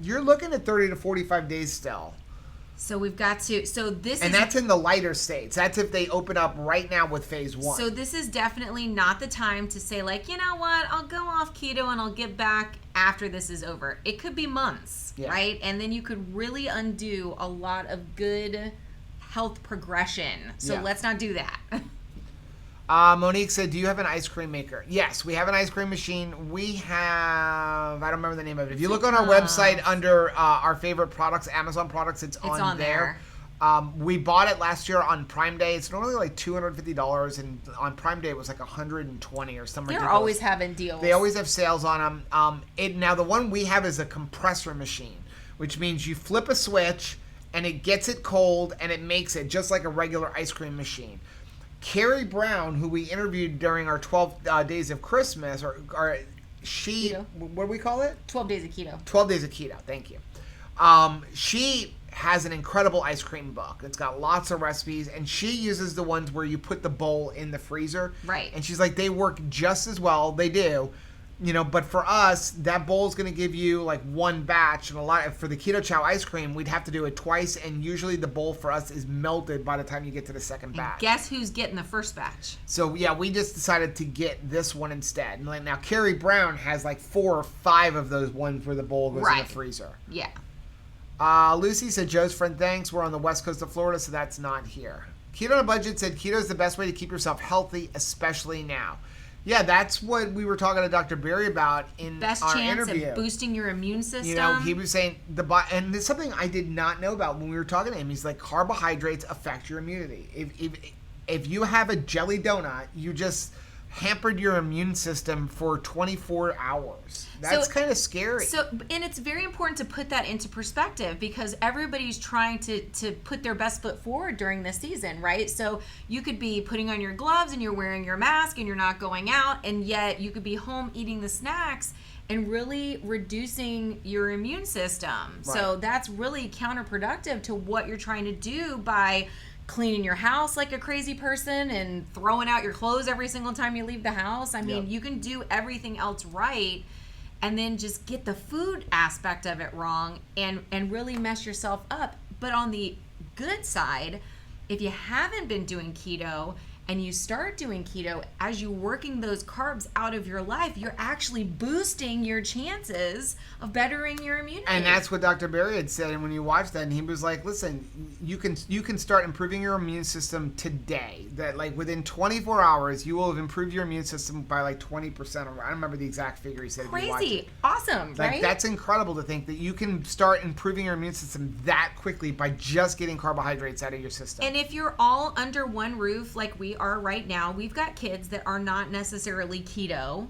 you're looking at 30 to 45 days still. So we've got to, and that's in the lighter states. That's if they open up right now with phase 1. So this is definitely not the time to say like, you know what, I'll go off keto and I'll get back after this is over. It could be months, right? And then you could really undo a lot of good health progression. So let's not do that. Monique said, do you have an ice cream maker? Yes, we have an ice cream machine. We have, I don't remember the name of it. If you look on our website under our favorite products, Amazon products, it's on there. We bought it last year on Prime Day. It's normally like $250, and on Prime Day it was like $120 or something. They're always having deals. They always have sales on them. Now the one we have is a compressor machine, which means you flip a switch and it gets it cold and it makes it just like a regular ice cream machine. Carrie Brown, who we interviewed during our 12 days of Christmas, what do we call it? 12 days of keto. 12 days of keto, thank you. She has an incredible ice cream book. It's got lots of recipes, and she uses the ones where you put the bowl in the freezer. Right. And she's like, they work just as well. They do. But for us, that bowl is going to give you like one batch, and a lot for the Keto Chow ice cream, we'd have to do it twice, and usually the bowl for us is melted by the time you get to the second batch. And guess who's getting the first batch? So yeah, we just decided to get this one instead. And like now, Carrie Brown has like 4 or 5 of those ones where the bowl goes in the freezer. Yeah. Lucy said, Joe's friend, thanks. We're on the west coast of Florida, so that's not here. Keto on a Budget said, keto is the best way to keep yourself healthy, especially now. Yeah, that's what we were talking to Dr. Berry about in best our chance interview. of boosting your immune system. He was saying and it's something I did not know about when we were talking to him. He's like, carbohydrates affect your immunity. If you have a jelly donut, you just hampered your immune system for 24 hours. That's kind of scary. And it's very important to put that into perspective, because everybody's trying to put their best foot forward during this season, right? So you could be putting on your gloves and you're wearing your mask and you're not going out, and yet you could be home eating the snacks and really reducing your immune system. Right. So that's really counterproductive to what you're trying to do by cleaning your house like a crazy person and throwing out your clothes every single time you leave the house. I mean, you can do everything else right and then just get the food aspect of it wrong and really mess yourself up. But on the good side, if you haven't been doing keto and you start doing keto, as you're working those carbs out of your life, you're actually boosting your chances of bettering your immunity. And that's what Dr. Berry had said. And when you watched that, and he was like, listen, you can start improving your immune system today. That like within 24 hours, you will have improved your immune system by like 20%. Or I don't remember the exact figure he said. Crazy. Awesome, like, right? That's incredible to think that you can start improving your immune system that quickly by just getting carbohydrates out of your system. And if you're all under one roof like we are right now, we've got kids that are not necessarily keto,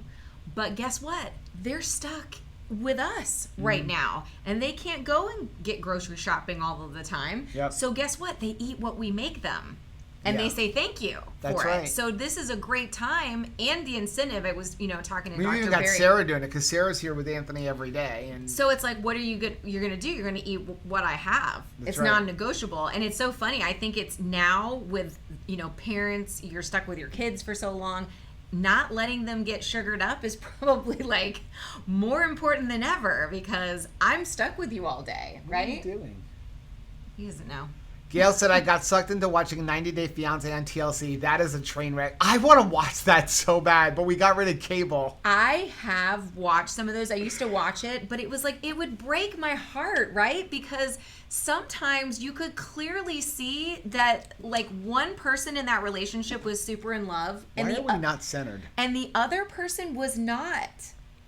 but guess what? They're stuck with us right now, and they can't go and get grocery shopping all of the time. Yep. So guess what? They eat what we make them. And they say thank you That's for right. it. So this is a great time, and the incentive. I was, talking to We Dr. even got Berry. Sarah doing it because Sarah's here with Anthony every day, and So it's like, what are you're gonna do? You're gonna eat what I have. That's It's right. non-negotiable, and it's so funny. I think it's now with parents, you're stuck with your kids for so long. Not letting them get sugared up is probably like more important than ever because I'm stuck with you all day, right? What are you doing? He doesn't know. Gail said, I got sucked into watching 90 Day Fiancé on TLC. That is a train wreck. I want to watch that so bad, but we got rid of cable. I have watched some of those. I used to watch it, but it was like, it would break my heart, right? Because sometimes you could clearly see that like one person in that relationship was super in love and Why are we not centered? and the other person was not.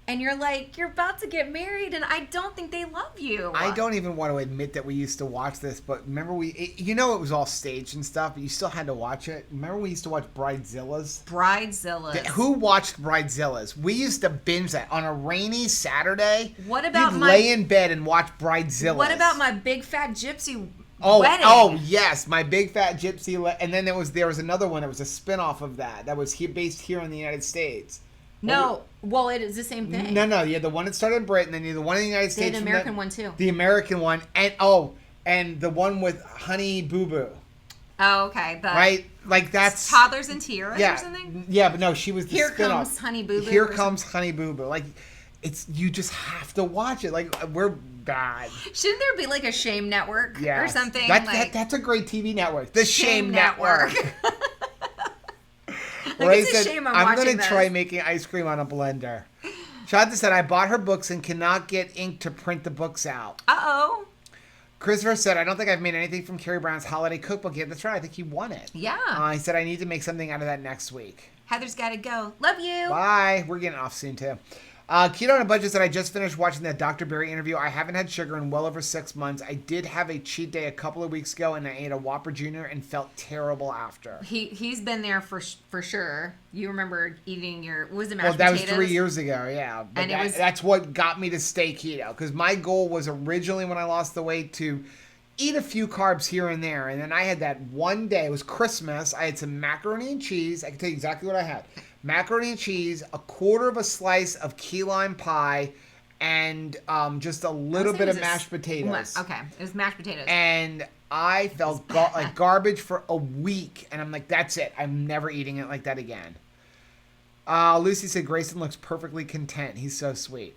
And you're like, you're about to get married and I don't think they love you. I don't even want to admit that we used to watch this, but remember it was all staged and stuff, but you still had to watch it. Remember we used to watch Bridezillas? Bridezillas. Who watched Bridezillas? We used to binge that on a rainy Saturday. What about You'd my- lay in bed and watch Bridezillas? What about my big fat gypsy wedding? wedding? Oh yes, my big fat gypsy. And then there was another one that was a spin-off of that was based here in the United States. No, well, it is the same thing. No. You had the one that started in Britain, then you had the one in the United They States. had the American one too. The American one, and the one with Honey Boo Boo. Oh, okay. Right? Like that's Toddlers and Tiaras yeah, or something? Yeah, but no, she was the Here spin-off. Comes Honey Boo Boo. Here Comes Honey Boo Boo. Like you just have to watch it. Like we're bad. Shouldn't there be like a Shame Network or something? That's a great TV network. The Shame Network. Like, Ray it's a said, shame I'm I'm going watching to try this. making ice cream on a blender. Shanta said, I bought her books and cannot get ink to print the books out. Uh-oh. Christopher said, I don't think I've made anything from Carrie Brown's holiday cookbook yet. That's right. I think he won it. Yeah. He said, I need to make something out of that next week. Heather's got to go. Love you. Bye. We're getting off soon, too. Keto on a Budget said, I just finished watching that Dr. Berry interview. I haven't had sugar in well over 6 months. I did have a cheat day a couple of weeks ago, and I ate a Whopper Jr. and felt terrible after. He's been there for sure. You remember eating your, what was it, Well, mashed that potatoes? was 3 years ago, yeah. But And that's what got me to stay keto. Because my goal was originally when I lost the weight to eat a few carbs here and there. And then I had that one day, it was Christmas. I had some macaroni and cheese. I can tell you exactly what I had. Macaroni and cheese, a quarter of a slice of key lime pie, and just a little bit of mashed potatoes. Okay, it was mashed potatoes. And I felt like garbage for a week. And I'm like, that's it. I'm never eating it like that again. Lucy said, Grayson looks perfectly content. He's so sweet.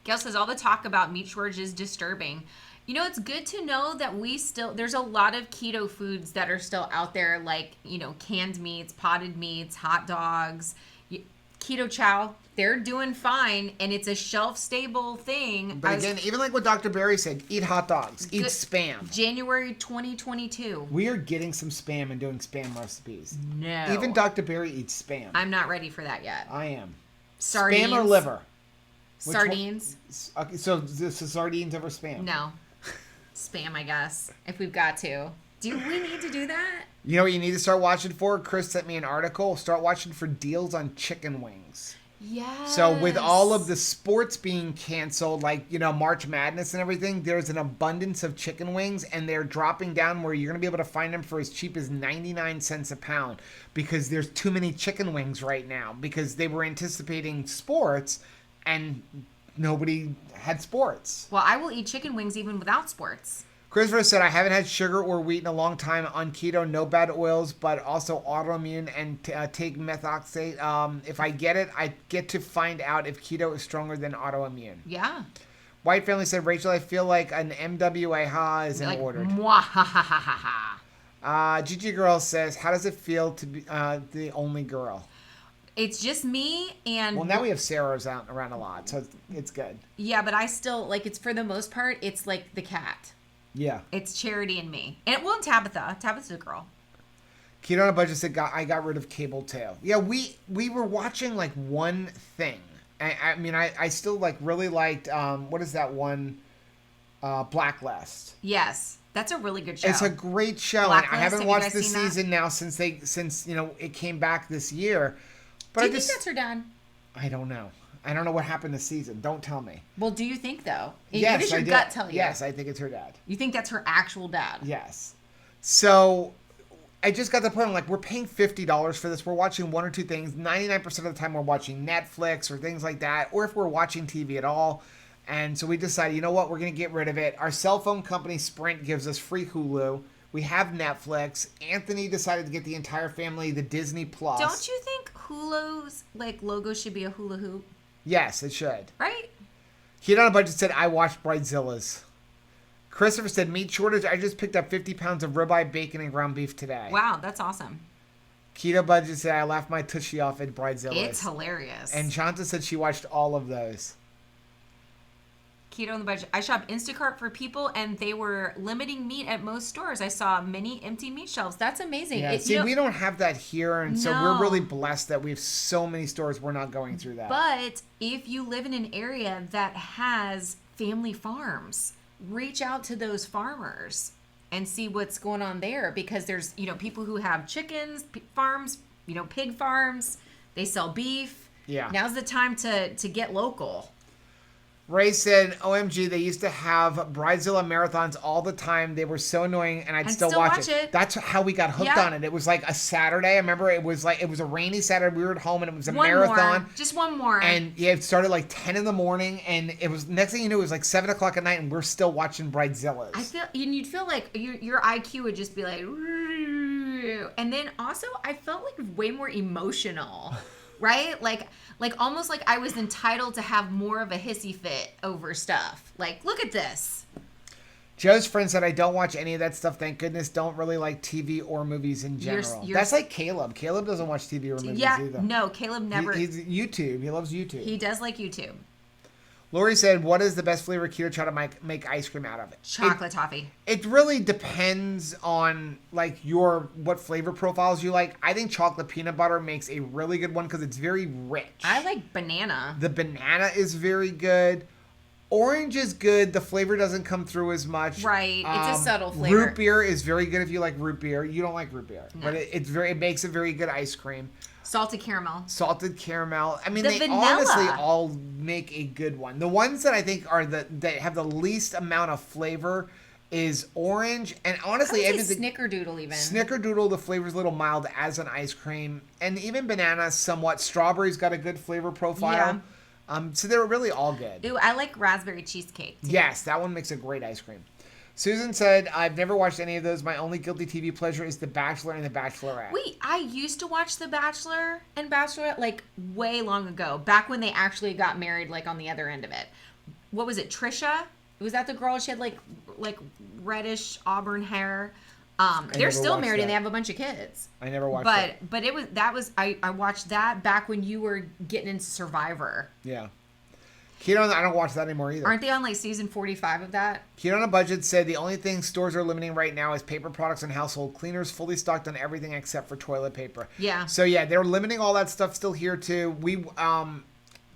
Gail says, all the talk about meat shortage is disturbing. It's good to know that there's a lot of keto foods that are still out there, like, canned meats, potted meats, hot dogs, Keto Chow. They're doing fine, and it's a shelf-stable thing. But again, even like what Dr. Berry said, eat hot dogs, eat Spam. January 2022. We are getting some Spam and doing Spam recipes. No. Even Dr. Berry eats Spam. I'm not ready for that yet. I am. Sardines. Spam or liver? Sardines. Okay, so this is sardines over Spam? No. Spam, I guess, if we've got to. Do we need to do that? You know what you need to start watching for? Chris sent me an article. Start watching for deals on chicken wings. Yes. So with all of the sports being canceled, like, March Madness and everything, there's an abundance of chicken wings, and they're dropping down where you're going to be able to find them for as cheap as 99 cents a pound because there's too many chicken wings right now because they were anticipating sports and nobody had sports. Well, I will eat chicken wings even without sports. Christopher said, I haven't had sugar or wheat in a long time on keto, no bad oils, but also autoimmune and take methoxate. If I get it, I get to find out if keto is stronger than autoimmune. Yeah. White Family said, Rachel, I feel like an MWA ha is in Like, ordered. mwahahaha. Gigi Girl says, how does it feel to be the only girl? It's just me and... Well, now we have Sarah's out around a lot, so it's good. Yeah, but I still, like, it's for the most part, it's like the cat. Yeah. It's Charity and me. And, well, and Tabitha. Tabitha's a girl. Keto on a Budget said, I got rid of cable too. Yeah, we were watching, like, one thing. I mean, I still, like, really liked, what is that one? Blacklist. Yes. That's a really good show. It's a great show. Blacklist, And I haven't have you watched guys this seen that? season now since, you know, it came back this year. But Do you think that's her dad? I don't know. I don't know what happened this season. Don't tell me. Well, do you think, though? Yes, what does your I gut did. tell you? Yes, I think it's her dad. You think that's her actual dad? Yes. So I just got to the point, I'm like, we're paying $50 for this. We're watching one or two things. 99% of the time we're watching Netflix or things like that, or if we're watching TV at all. And so we decided, you know what, we're going to get rid of it. Our cell phone company, Sprint, gives us free Hulu. We have Netflix. Anthony decided to get the entire family the Disney Plus. Don't you think Hulu's, like, logo should be a hula hoop? Yes, it should. Right? Heat on a Budget said, I watched Bridezilla's. Christopher said, meat shortage. I just picked up 50 pounds of ribeye, bacon, and ground beef today. Wow, that's awesome. Keto Budget said, I laughed my tushy off at Bridezilla's. It's hilarious. And Shanta said she watched all of those. Keto on the Budget. I shop Instacart for people, and they were limiting meat at most stores. I saw many empty meat shelves. That's amazing. Yeah, see, we don't have that here, and so No. we're really blessed that we have so many stores. We're not going through that. But if you live in an area that has family farms, reach out to those farmers and see what's going on there, because there's, you know, people who have chickens, farms, you know, pig farms. They sell beef. Yeah. Now's the time to get local. Ray said, OMG, they used to have Bridezilla marathons all the time. They were so annoying, and I'd still watch it. That's how we got hooked on it. It was like a Saturday. I remember it was a rainy Saturday. We were at home, and it was a marathon. Just one more. And yeah, it started like 10 in the morning, and it was, next thing you knew, it was like 7 o'clock at night, and we're still watching Bridezillas. I feel, and you'd feel like your IQ would just be like, and then also I felt like way more emotional, right? Like almost like I was entitled to have more of a hissy fit over stuff. Like, look at this. Joe's friend said, I don't watch any of that stuff. Thank goodness. Don't really like TV or movies in general. That's like Caleb. Caleb doesn't watch TV or movies either. No, Caleb never. He's YouTube. He loves YouTube. He does like YouTube. Lori said, what is the best flavor keto chow to make ice cream out of it? Chocolate toffee. It really depends on like what flavor profiles you like. I think chocolate peanut butter makes a really good one because it's very rich. I like banana. The banana is very good. Orange is good. The flavor doesn't come through as much. Right. It's a subtle flavor. Root beer is very good if you like root beer. You don't like root beer. No. But it makes a very good ice cream. Salted caramel. Salted caramel. I mean, The they vanilla. honestly all make a good one. The ones that I think are that have the least amount of flavor is orange, and honestly, I would say Snickerdoodle even. Snickerdoodle, the flavor's a little mild as an ice cream, and even banana somewhat. Strawberry's got a good flavor profile. Yeah. So they were really all good. Ooh, I like raspberry cheesecake too. Yes, that one makes a great ice cream. Susan said, I've never watched any of those. My only guilty TV pleasure is The Bachelor and The Bachelorette. Wait, I used to watch The Bachelor and Bachelorette like way long ago, back when they actually got married, like on the other end of it. What was it, Trisha? Was that the girl? She had like reddish auburn hair. They're still married and they have a bunch of kids. I never watched it. But I watched that back when you were getting into Survivor. Yeah. Keto, I don't watch that anymore either. Aren't they on like season 45 of that? Keto on a Budget said the only thing stores are limiting right now is paper products and household cleaners, fully stocked on everything except for toilet paper. Yeah. So yeah, they're limiting all that stuff still here too.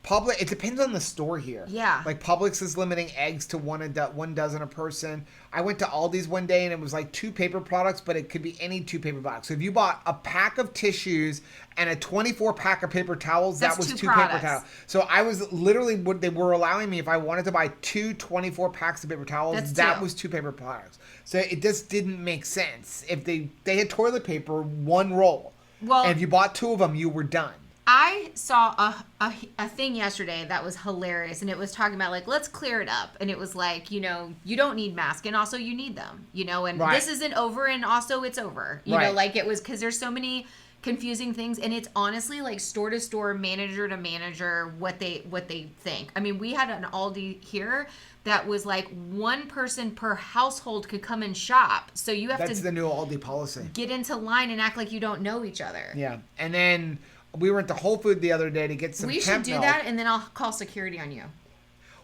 Publix, it depends on the store here. Yeah. Like Publix is limiting eggs to one dozen a person. I went to Aldi's one day and it was like 2 paper products, but it could be any 2 paper products. So if you bought a pack of tissues and a 24 pack of paper towels, that was 2 paper towels. So I was literally, what they were allowing me, if I wanted to buy 2 24 packs of paper towels, that was 2 paper products. So it just didn't make sense. If they had toilet paper, 1 roll. Well, and if you bought 2 of them, you were done. I saw a thing yesterday that was hilarious, and it was talking about, like, let's clear it up. And it was like, you don't need masks, and also you need them, and Right. this isn't over, and also it's over. You know, like, it was because there's so many confusing things, and it's honestly like store to store, manager to manager, what they think. I mean, we had an Aldi here that was like one person per household could come and shop. So you have That's to the new Aldi policy. get into line and act like you don't know each other. Yeah. And then we went to Whole Food the other day to get some We should hemp do milk. that, and then I'll call security on you.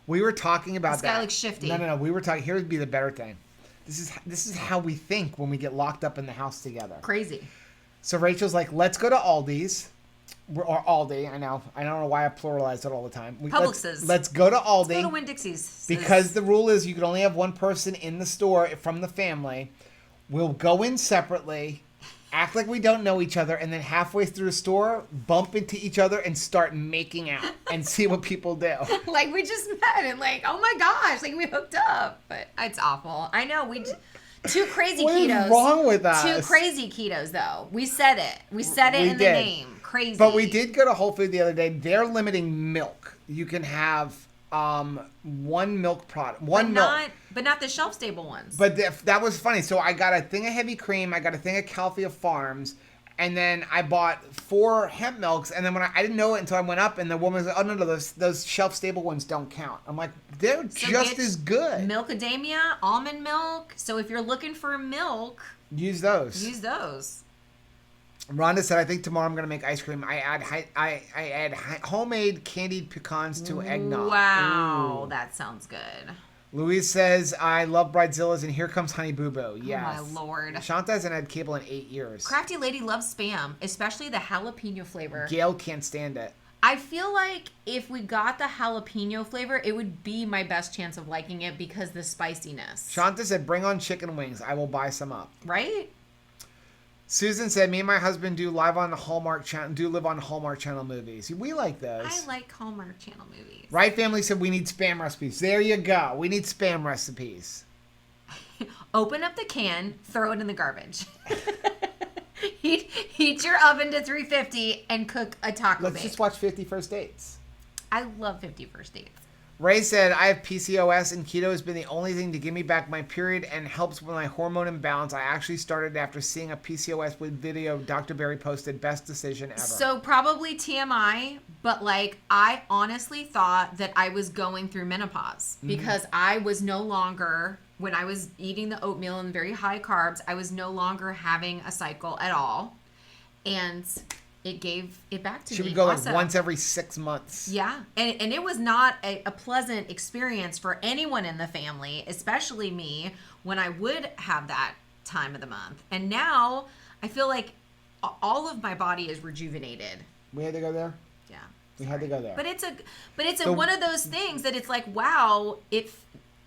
We were talking about This that. guy looks shifty. No. We were talking. Here would be the better thing. This is how we think when we get locked up in the house together. Crazy. So Rachel's like, let's go to Aldi's. Or Aldi. I know. I don't know why I pluralize it all the time. Publix's. Let's go to Aldi. Let's go to Winn-Dixie's. Because the rule is you can only have one person in the store from the family. We'll go in separately, act like we don't know each other, and then halfway through the store, bump into each other and start making out and see what people do. Like, we just met and like, oh my gosh, like we hooked up. But it's awful. I know. Two crazy What ketos. is wrong with us? Two crazy ketos, though. We said it. We said it We in the did. name. Crazy. But we did go to Whole Food the other day. They're limiting milk. You can have one milk product. But not the shelf stable ones. But that was funny. So I got a thing of heavy cream. I got a thing of Califia Farms. And then I bought 4 hemp milks. And then when I didn't know it until I went up, and the woman was like, oh, no, those shelf stable ones don't count. I'm like, they're just as good. Milkademia, almond milk. So if you're looking for milk, Use those. use those. Rhonda said, I think tomorrow I'm going to make ice cream. I add homemade candied pecans to eggnog. Wow, Ooh. that sounds good. Louise says, I love Bridezillas, and here comes Honey Boo Boo. Yes. Oh, my Lord. Shanta hasn't had cable in 8 years. Crafty Lady loves Spam, especially the jalapeno flavor. Gail can't stand it. I feel like if we got the jalapeno flavor, it would be my best chance of liking it because the spiciness. Shanta said, bring on chicken wings. I will buy some up. Right? Susan said, me and my husband do live on the Hallmark channel, live on Hallmark Channel movies. We like those. I like Hallmark Channel movies. Right Family said, we need Spam recipes. There you go. We need Spam recipes. Open up the can, throw it in the garbage. Heat your oven to 350 and cook a taco Let's bake. just watch 50 First Dates. I love 50 First Dates. Ray said, I have PCOS and keto has been the only thing to give me back my period and helps with my hormone imbalance. I actually started after seeing a PCOS with video Dr. Berry posted. Best decision ever. So probably TMI, but like I honestly thought that I was going through menopause because I was no longer, when I was eating the oatmeal and very high carbs, I was no longer having a cycle at all. And it gave it back to me. She would go also. like once every 6 months. Yeah. And it was not a pleasant experience for anyone in the family, especially me, when I would have that time of the month. And now I feel like all of my body is rejuvenated. We had to go there? Yeah. We had to go there. But it's one of those things that it's like, wow,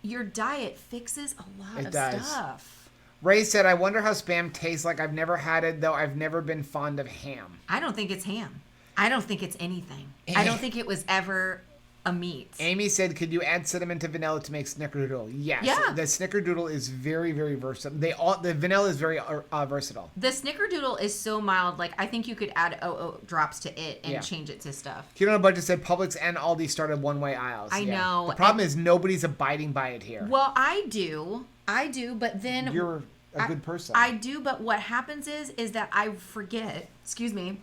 your diet fixes a lot of stuff. Ray said, I wonder how Spam tastes like. I've never had it, though I've never been fond of ham. I don't think it's ham. I don't think it's anything. I don't think it was ever a meat. Amy said, could you add cinnamon to vanilla to make snickerdoodle? Yes. Yeah. The snickerdoodle is very, very versatile. The vanilla is very versatile. The snickerdoodle is so mild. Like, I think you could add drops to it and change it to stuff. Keto on a Budget said Publix and Aldi started one-way aisles. I know. The problem is nobody's abiding by it here. Well, I do, but then... You're a good person. I do, but what happens is that I forget, excuse me,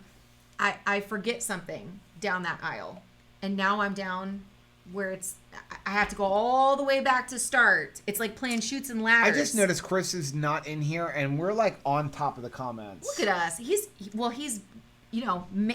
I forget something down that aisle. And now I'm down where I have to go all the way back to start. It's like playing Chutes and Ladders. I just noticed Chris is not in here, and we're like on top of the comments. Look at us. He's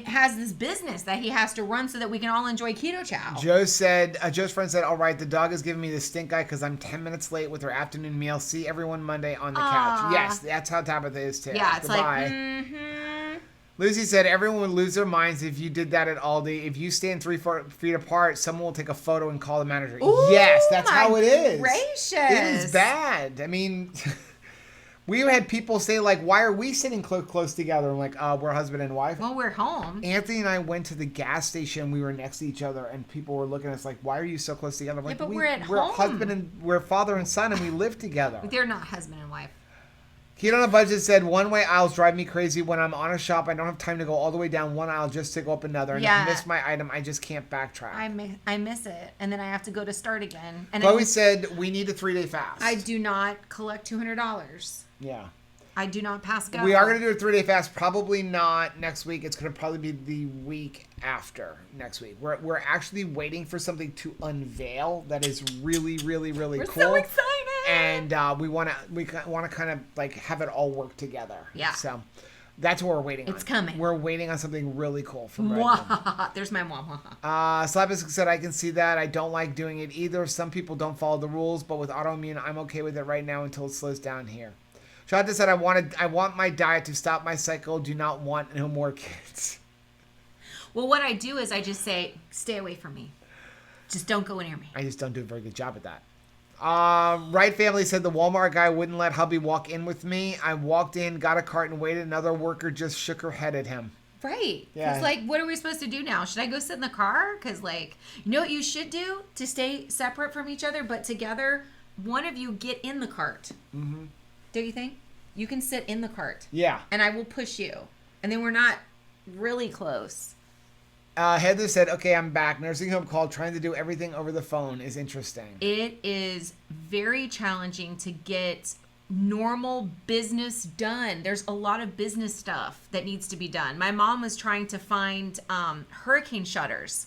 has this business that he has to run so that we can all enjoy Keto Chow. Joe's friend said, all right, the dog is giving me the stink eye because I'm 10 minutes late with her afternoon meal. See everyone Monday on the couch. Yes, that's how Tabitha is too. Yeah, it's Goodbye. like, Lucy said, everyone would lose their minds if you did that at Aldi. If you stand 3 feet apart, someone will take a photo and call the manager. Ooh, yes, that's how it is. Gracious. It is bad. I mean, we had people say, like, why are we sitting close together? I'm like, we're husband and wife. Well, we're home. Anthony and I went to the gas station. We were next to each other, and people were looking at us like, why are you so close together? I'm like, but we're at home. We're father and son, and we live together. They're not husband and wife. Keto on a Budget said, one-way aisles drive me crazy. When I'm on a shop, I don't have time to go all the way down one aisle just to go up another. And if I miss my item, I just can't backtrack. I miss it. And then I have to go to start again. And Chloe said, we need a 3-day fast. I do not collect $200. Yeah. I do not pass go. We are going to do a 3-day fast. Probably not next week. It's going to probably be the week after next week. We're actually waiting for something to unveil that is really, really, really cool. We're so excited. And we want to kind of like have it all work together. Yeah. So that's what we're waiting on. It's coming. We're waiting on something really cool from Redmond. There's my mom. Slavis said, I can see that. I don't like doing it either. Some people don't follow the rules, but with autoimmune, I'm okay with it right now until it slows down here. Shanta said, I want my diet to stop my cycle. Do not want no more kids. Well, what I do is I just say, stay away from me. Just don't go near me. I just don't do a very good job at that. Right Family said the Walmart guy wouldn't let hubby walk in with me. I walked in, got a cart, and waited. Another worker just shook her head at him. Right. Yeah. Because, like, what are we supposed to do now? Should I go sit in the car? Because, like, you know what you should do to stay separate from each other, but together? One of you get in the cart. Mm-hmm. Don't you think? You can sit in the cart. Yeah. And I will push you. And then we're not really close. Heather said, okay, I'm back. Nursing home call. Trying to do everything over the phone is interesting. It is very challenging to get normal business done. There's a lot of business stuff that needs to be done. My mom was trying to find hurricane shutters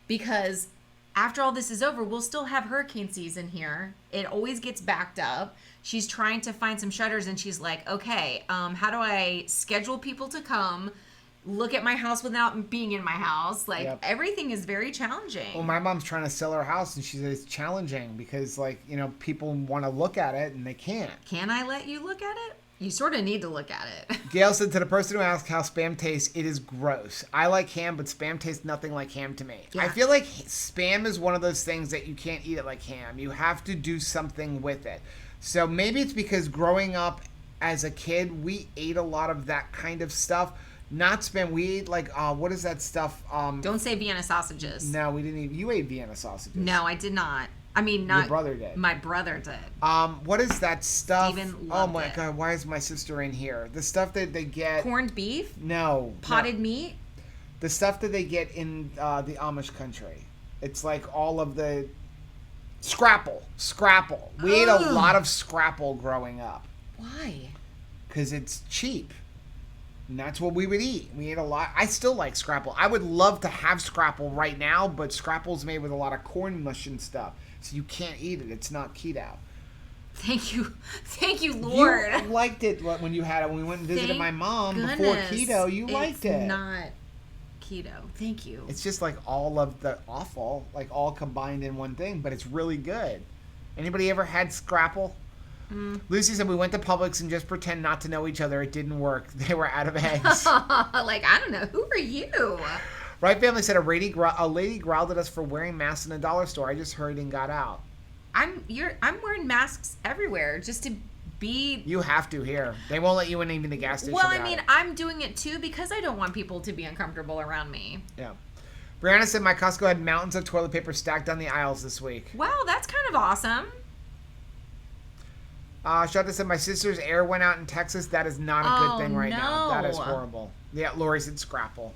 because after all this is over, we'll still have hurricane season here. It always gets backed up. She's trying to find some shutters and she's like, okay, how do I schedule people to come look at my house without being in my house? Like, Yep. Everything is very challenging. Well, my mom's trying to sell her house, and she said it's challenging because, like, you know, people want to look at it, and they can't. Can I let you look at it? You sort of need to look at it. Gail said, to the person who asked how Spam tastes, it is gross. I like ham, but Spam tastes nothing like ham to me. Yeah. I feel like Spam is one of those things that you can't eat it like ham. You have to do something with it. So maybe it's because growing up as a kid, we ate a lot of that kind of stuff. Not Spam. We ate like, what is that stuff? Don't say Vienna sausages. No, we didn't eat. You ate Vienna sausages. No, I did not. I mean, not. Your brother did. My brother did. What is that stuff? Steven Oh loved my it. God, why is my sister in here? The stuff that they get. Corned beef? No. Potted meat? The stuff that they get in the Amish country. It's like all of the Scrapple. We ate a Ugh. lot of Scrapple growing up Why? because it's cheap. And that's what we would eat. We ate a lot. I still like Scrapple. I would love to have Scrapple right now, but Scrapple's made with a lot of corn mush and stuff. So you can't eat it. It's not keto. Thank you, Lord. You liked it when you had it. When we went and visited Thank my mom before goodness keto, you liked it. It's not keto. Thank you. It's just like all of the offal, like all combined in one thing, but it's really good. Anybody ever had Scrapple? Lucy said, we went to Publix and just pretend not to know each other. It didn't work. They were out of eggs. Like, I don't know. Who are you? Right Family said, a lady growled at us for wearing masks in a dollar store. I just hurried and got out. I'm wearing masks everywhere just to be. You have to here. They won't let you in even the gas station. Well, I without mean, it. I'm doing it too because I don't want people to be uncomfortable around me. Yeah. Brianna said, my Costco had mountains of toilet paper stacked on the aisles this week. Wow, that's kind of awesome. Shanta said, my sister's air went out in Texas. That is not a good thing right now. That is no. horrible. Yeah, Lori said Scrapple.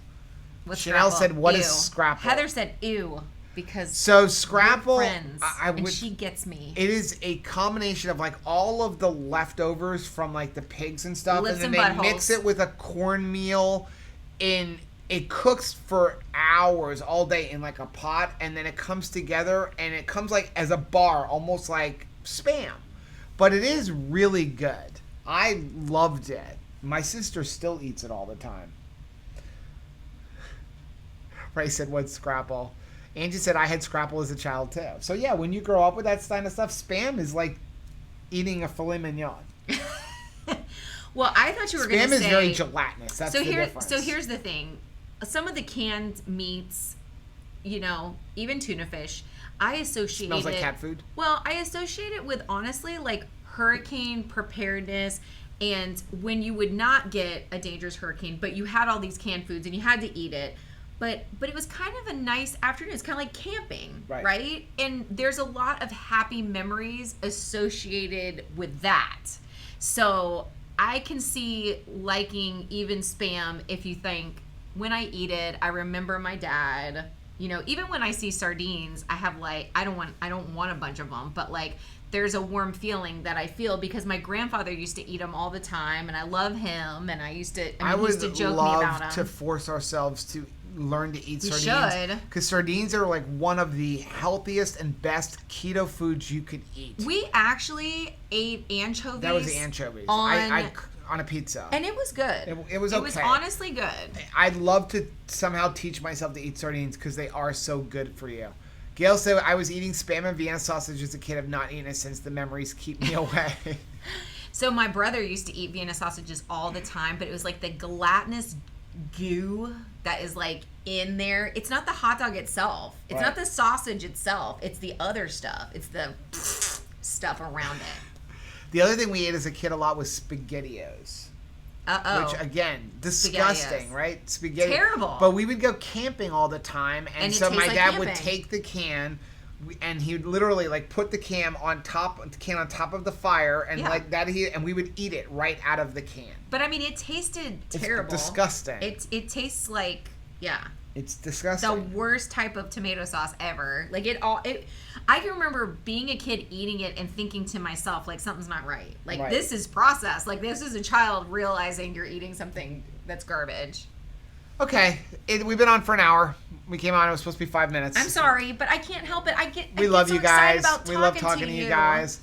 What's Chanel Scrapple? said, what Ew. is Scrapple? Heather said, ew, because So Scrapple, we're friends, I and would, she gets me. it is a combination of like all of the leftovers from like the pigs and stuff. Lips and and then they buttholes. mix it with a cornmeal in, it cooks for hours all day in like a pot. And then it comes together and it comes like as a bar, almost like Spam. But it is really good. I loved it. My sister still eats it all the time. Ray said, what's Scrapple? Angie said, I had Scrapple as a child too. So yeah, when you grow up with that kind of stuff, Spam is like eating a filet mignon. Well, I thought you were going Spam to is say. very gelatinous. That's the difference. So here's the thing. Some of the canned meats, you know, even tuna fish, I associate Smells like it. cat food. Well, I associate it with honestly like hurricane preparedness, and when you would not get a dangerous hurricane, but you had all these canned foods and you had to eat it. But it was kind of a nice afternoon. It's kind of like camping, right? And there's a lot of happy memories associated with that. So I can see liking even Spam if you think, when I eat it, I remember my dad. You know, even when I see sardines, I have like, I don't want a bunch of them, but like there's a warm feeling that I feel because my grandfather used to eat them all the time, and I love him, and he used to joke me about love them. to force ourselves to learn to eat We sardines. should. Because sardines are like one of the healthiest and best keto foods you could eat. We actually ate anchovies. That was the anchovies. On a pizza. And it was good. It was okay. It was honestly good. I'd love to somehow teach myself to eat sardines because they are so good for you. Gail said, I was eating Spam and Vienna sausage as a kid. I've not eaten it since. The memories keep me away. So my brother used to eat Vienna sausages all the time, but it was like the gelatinous goo that is like in there. It's not the hot dog itself. It's not the sausage itself. It's the other stuff. It's the stuff around it. The other thing we ate as a kid a lot was SpaghettiOs. Which, again, disgusting, right? Spaghetti. Terrible. But we would go camping all the time, and so my dad would camping. take the can, and he would literally like put the can on top of the fire, and like that, and we would eat it right out of the can. But I mean, it tasted terrible. It's disgusting. It tastes like It's disgusting. the worst type of tomato sauce ever. Like I can remember being a kid eating it and thinking to myself, like, something's not right. Like, this is processed. Like, this is a child realizing you're eating something that's garbage. Okay, we've been on for an hour. We came on, it was supposed to be 5 minutes. I'm sorry, but I can't help it. We love so you guys. About We love talking to you guys.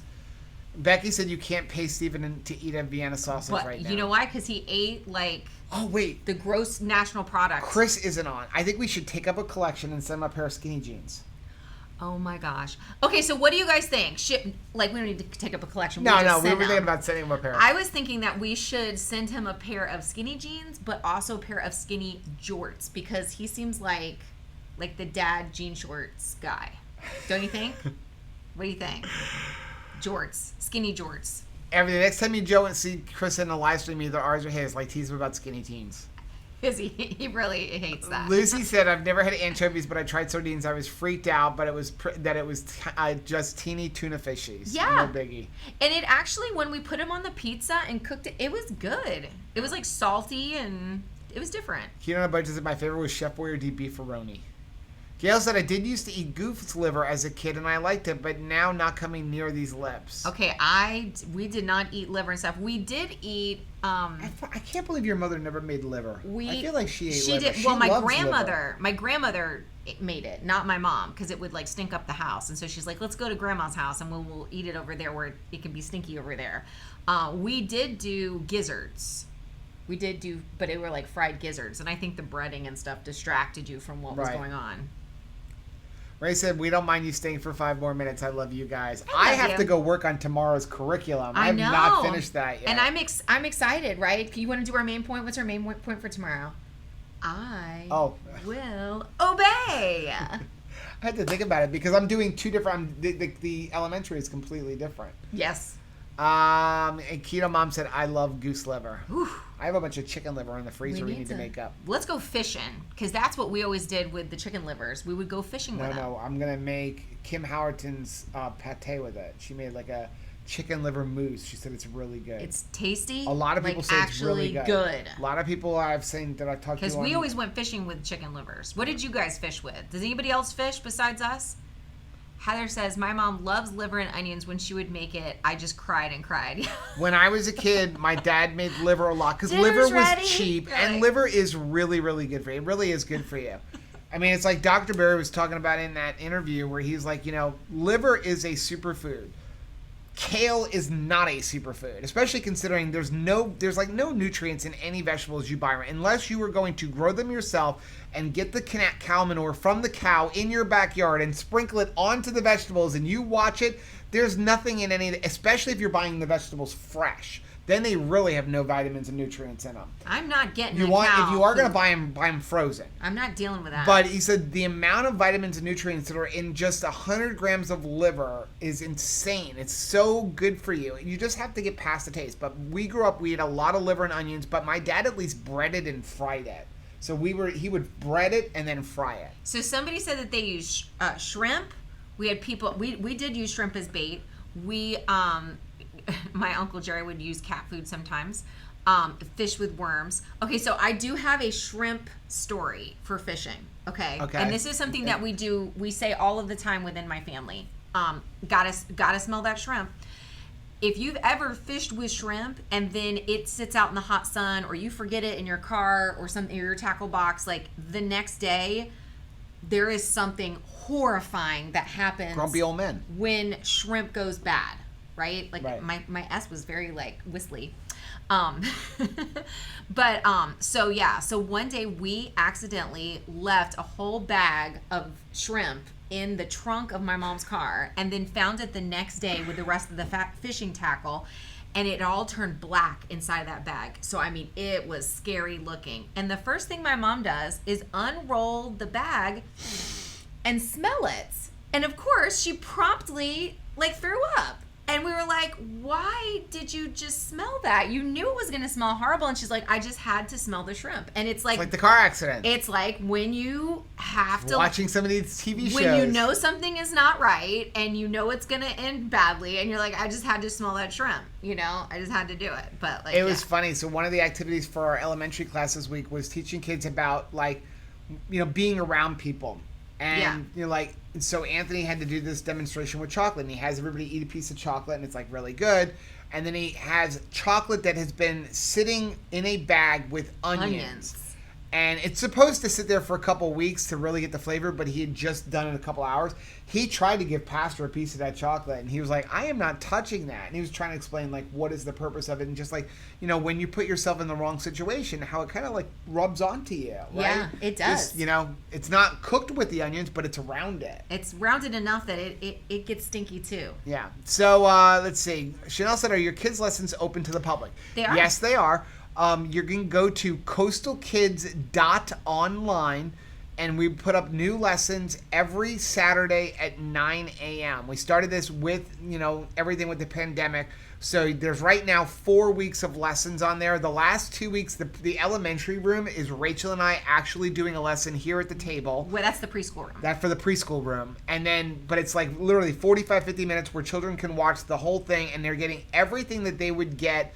Becky said you can't pay Steven to eat a Vienna sausage right now. You know why? Because he ate, like... Oh, wait. The gross national product. Chris isn't on. I think we should take up a collection and send him a pair of skinny jeans. Oh my gosh. Okay, so what do you guys think? We don't need to take up a collection. We were thinking about sending him a pair. I was thinking that we should send him a pair of skinny jeans, but also a pair of skinny jorts, because he seems like the dad jean shorts guy. Don't you think? What do you think? Jorts. Skinny jorts. The next time you Joe and see Chris in a live stream, either ours or his, like tease him about skinny teens. Because he really hates that. Lucy said, I've never had anchovies, but I tried sardines. I was freaked out, but it was just teeny tuna fishies. Yeah. No biggie. And it actually, when we put them on the pizza and cooked it, it was good. It was like salty and it was different. Keto on a Budget said, my favorite was Chef Boyardee beefaroni. Gail said, I did used to eat goose liver as a kid, and I liked it, but now not coming near these lips. Okay, we did not eat liver and stuff. We did eat... I can't believe your mother never made liver. I feel like she ate liver. Did. She well, loves liver. my grandmother made it, not my mom, because it would like stink up the house. And so she's like, let's go to grandma's house and we'll eat it over there where it can be stinky over there. We did do gizzards. But it were like fried gizzards. And I think the breading and stuff distracted you from what was going on. Ray said, we don't mind you staying for 5 more minutes. I love you guys. I have to go work on tomorrow's curriculum. I have not finished that yet. And I'm excited, right? You want to do our main point? What's our main point for tomorrow? I will obey. I had to think about it because I'm doing 2 different... The elementary is completely different. Yes. And Keto Mom said, I love goose liver. Whew. I have a bunch of chicken liver in the freezer we need to make up. Let's go fishing, because that's what we always did with the chicken livers. We would go fishing with them. No, I'm going to make Kim Howerton's pate with it. She made like a chicken liver mousse. She said it's really good. It's tasty. A lot of people say it's really good. A lot of people I've seen that I've talked to. Because we always went fishing with chicken livers. What did you guys fish with? Does anybody else fish besides us? Heather says, my mom loves liver and onions. When she would make it, I just cried and cried. When I was a kid, my dad made liver a lot because liver was cheap. Really? And liver is really, really good for you. It really is good for you. I mean, it's like Dr. Berry was talking about in that interview where he's like, liver is a superfood. Kale is not a superfood, especially considering there's no nutrients in any vegetables you buy, unless you are going to grow them yourself and get the cow manure from the cow in your backyard and sprinkle it onto the vegetables and you watch it. There's nothing in any, especially if you're buying the vegetables fresh. Then they really have no vitamins and nutrients in them. I'm not getting If you are going to buy them frozen. I'm not dealing with that. But he said the amount of vitamins and nutrients that are in just 100 grams of liver is insane. It's so good for you. You just have to get past the taste. But we grew up, we ate a lot of liver and onions, but my dad at least breaded and fried it. So he would bread it and then fry it. So somebody said that they use shrimp. We had people, we did use shrimp as bait. We my Uncle Jerry would use cat food sometimes. Fish with worms. Okay, so I do have a shrimp story for fishing. Okay. And this is something that we say all of the time within my family. Gotta smell that shrimp. If you've ever fished with shrimp and then it sits out in the hot sun, or you forget it in your car or something, or your tackle box, like the next day, there is something horrifying that happens. Grumpy old men. When shrimp goes bad, right? Like right. my S was very like whistly. So one day we accidentally left a whole bag of shrimp in the trunk of my mom's car, and then found it the next day with the rest of the fishing tackle, and it all turned black inside that bag. So I mean, it was scary looking. And the first thing my mom does is unroll the bag and smell it. And of course, she promptly like threw up. And we were like, why did you just smell that? You knew it was going to smell horrible. And she's like, I just had to smell the shrimp. And it's like the car accident. It's like when you have to... Watching some of these TV shows. When you know something is not right and you know it's going to end badly. And you're like, I just had to smell that shrimp. You know, I just had to do it. But like, it was funny. So one of the activities for our elementary class this week was teaching kids about like, you know, being around people. And you know, like, so Anthony had to do this demonstration with chocolate, and he has everybody eat a piece of chocolate, and it's like really good. And then he has chocolate that has been sitting in a bag with onions. And it's supposed to sit there for a couple weeks to really get the flavor, but he had just done it in a couple hours. He tried to give Pastor a piece of that chocolate, and he was like, I am not touching that. And he was trying to explain, like, what is the purpose of it, and just like, you know, when you put yourself in the wrong situation, how it kind of like rubs onto you, right? Yeah, it does. Just, you know, it's not cooked with the onions, but it's around it. It's rounded enough that it gets stinky too. Yeah. So let's see. Chanel said, are your kids' lessons open to the public? They are. Yes, they are. You're going to go to coastalkids.online, and we put up new lessons every Saturday at 9 a.m. We started this with, you know, everything with the pandemic. So there's right now 4 weeks of lessons on there. The last 2 weeks, the elementary room is Rachel and I actually doing a lesson here at the table. Well, that's the preschool room. That for the preschool room. And then, but it's like literally 45, 50 minutes where children can watch the whole thing, and they're getting everything that they would get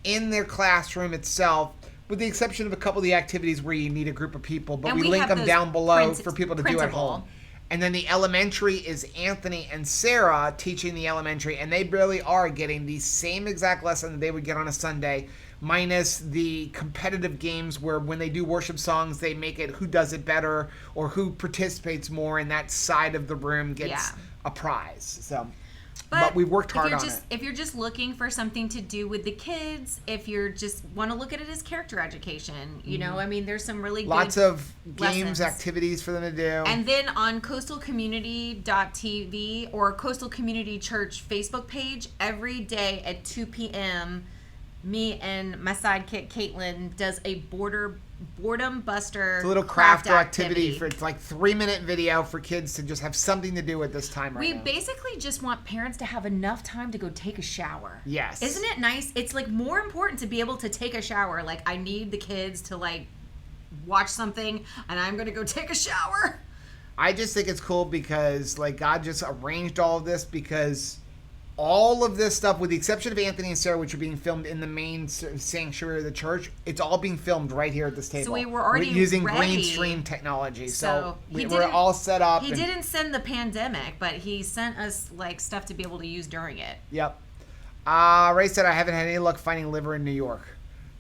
in their classroom itself, with the exception of a couple of the activities where you need a group of people, but we link them down below for people to do at home. And then the elementary is Anthony and Sarah teaching the elementary, and they really are getting the same exact lesson that they would get on a Sunday, minus the competitive games where when they do worship songs, they make it who does it better or who participates more, and that side of the room gets a prize. So... But we've worked hard on it. If you're just looking for something to do with the kids, if you're just want to look at it as character education, you know, I mean, there's some really lots good of games, lessons. Activities for them to do. And then on coastalcommunity.tv or Coastal Community Church Facebook page, every day at 2 p.m., me and my sidekick Caitlin does a boredom buster. It's a little craft activity for it's like 3-minute video for kids to just have something to do at this time right now. We basically just want parents to have enough time to go take a shower. Yes. Isn't it nice? It's like more important to be able to take a shower. Like, I need the kids to like watch something and I'm going to go take a shower. I just think it's cool because like God just arranged all of this, because all of this stuff, with the exception of Anthony and Sarah, which are being filmed in the main sanctuary of the church, it's all being filmed right here at this table. So we were already using ready. green screen technology. So we're didn't- all set up. He didn't send the pandemic, but he sent us like stuff to be able to use during it. Yep. Ray said, I haven't had any luck finding liver in New York.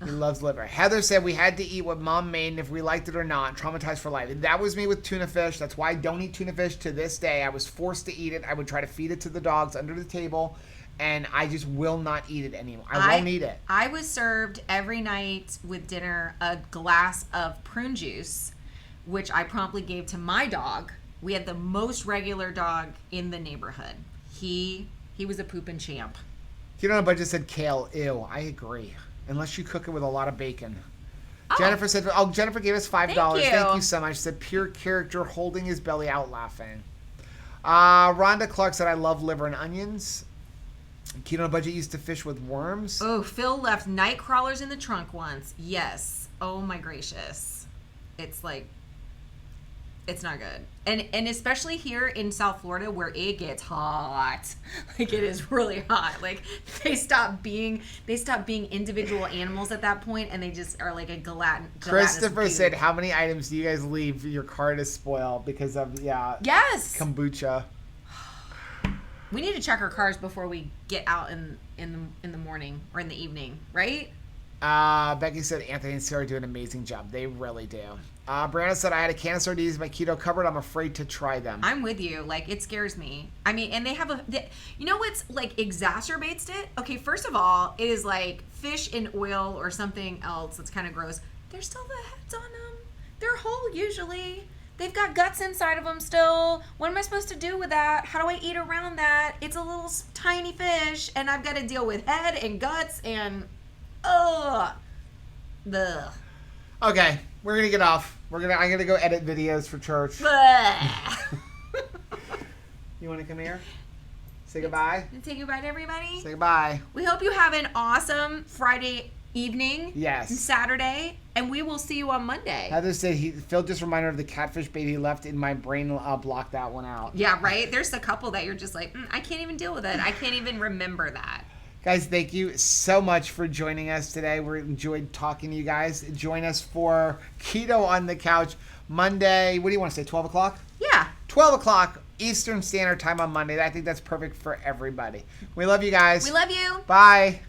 He loves liver. Heather said, we had to eat what Mom made, and if we liked it or not, traumatized for life. That was me with tuna fish. That's why I don't eat tuna fish to this day. I was forced to eat it. I would try to feed it to the dogs under the table, and I just will not eat it anymore. I won't eat it. I was served every night with dinner a glass of prune juice, which I promptly gave to my dog. We had the most regular dog in the neighborhood. He was a pooping champ. You know, but just said kale. Ew, I agree. Unless you cook it with a lot of bacon. Oh. Jennifer said, Jennifer gave us $5. Thank you. Thank you so much. She said, pure character holding his belly out laughing. Rhonda Clark said, I love liver and onions. Keto on a Budget used to fish with worms. Oh, Phil left night crawlers in the trunk once. Yes. Oh my gracious. It's It's not good. And especially here in South Florida where it gets hot. Like it is really hot. Like they stop being individual animals at that point and they just are like a gelatinous Christopher goo. said, how many items do you guys leave your car to spoil because of Yes. kombucha? We need to check our cars before we get out in the morning or in the evening, right? Becky said Anthony and Sarah do an amazing job. They really do. Brianna said, I had a can of sardines in my keto cupboard. I'm afraid to try them. I'm with you. Like, it scares me. I mean, and they have you know what's, like, exacerbates it? Okay, first of all, it is, like, fish in oil or something else that's kind of gross. There's still the heads on them. They're whole, usually. They've got guts inside of them still. What am I supposed to do with that? How do I eat around that? It's a little tiny fish, and I've got to deal with head and guts and... Ugh. Ugh. Okay, we're gonna get off. I'm gonna go edit videos for church. You want to come here? Say goodbye. Say goodbye to everybody. Say goodbye. We hope you have an awesome Friday evening. Yes. And Saturday, and we will see you on Monday. Heather said Phil just reminded her of the catfish bait he left in my brain. Blocked that one out. Yeah, right. There's a couple that you're just like, I can't even deal with it. I can't even remember that. Guys, thank you so much for joining us today. We enjoyed talking to you guys. Join us for Keto on the Couch Monday. What do you want to say, 12 o'clock? Yeah. 12 o'clock Eastern Standard Time on Monday. I think that's perfect for everybody. We love you guys. We love you. Bye.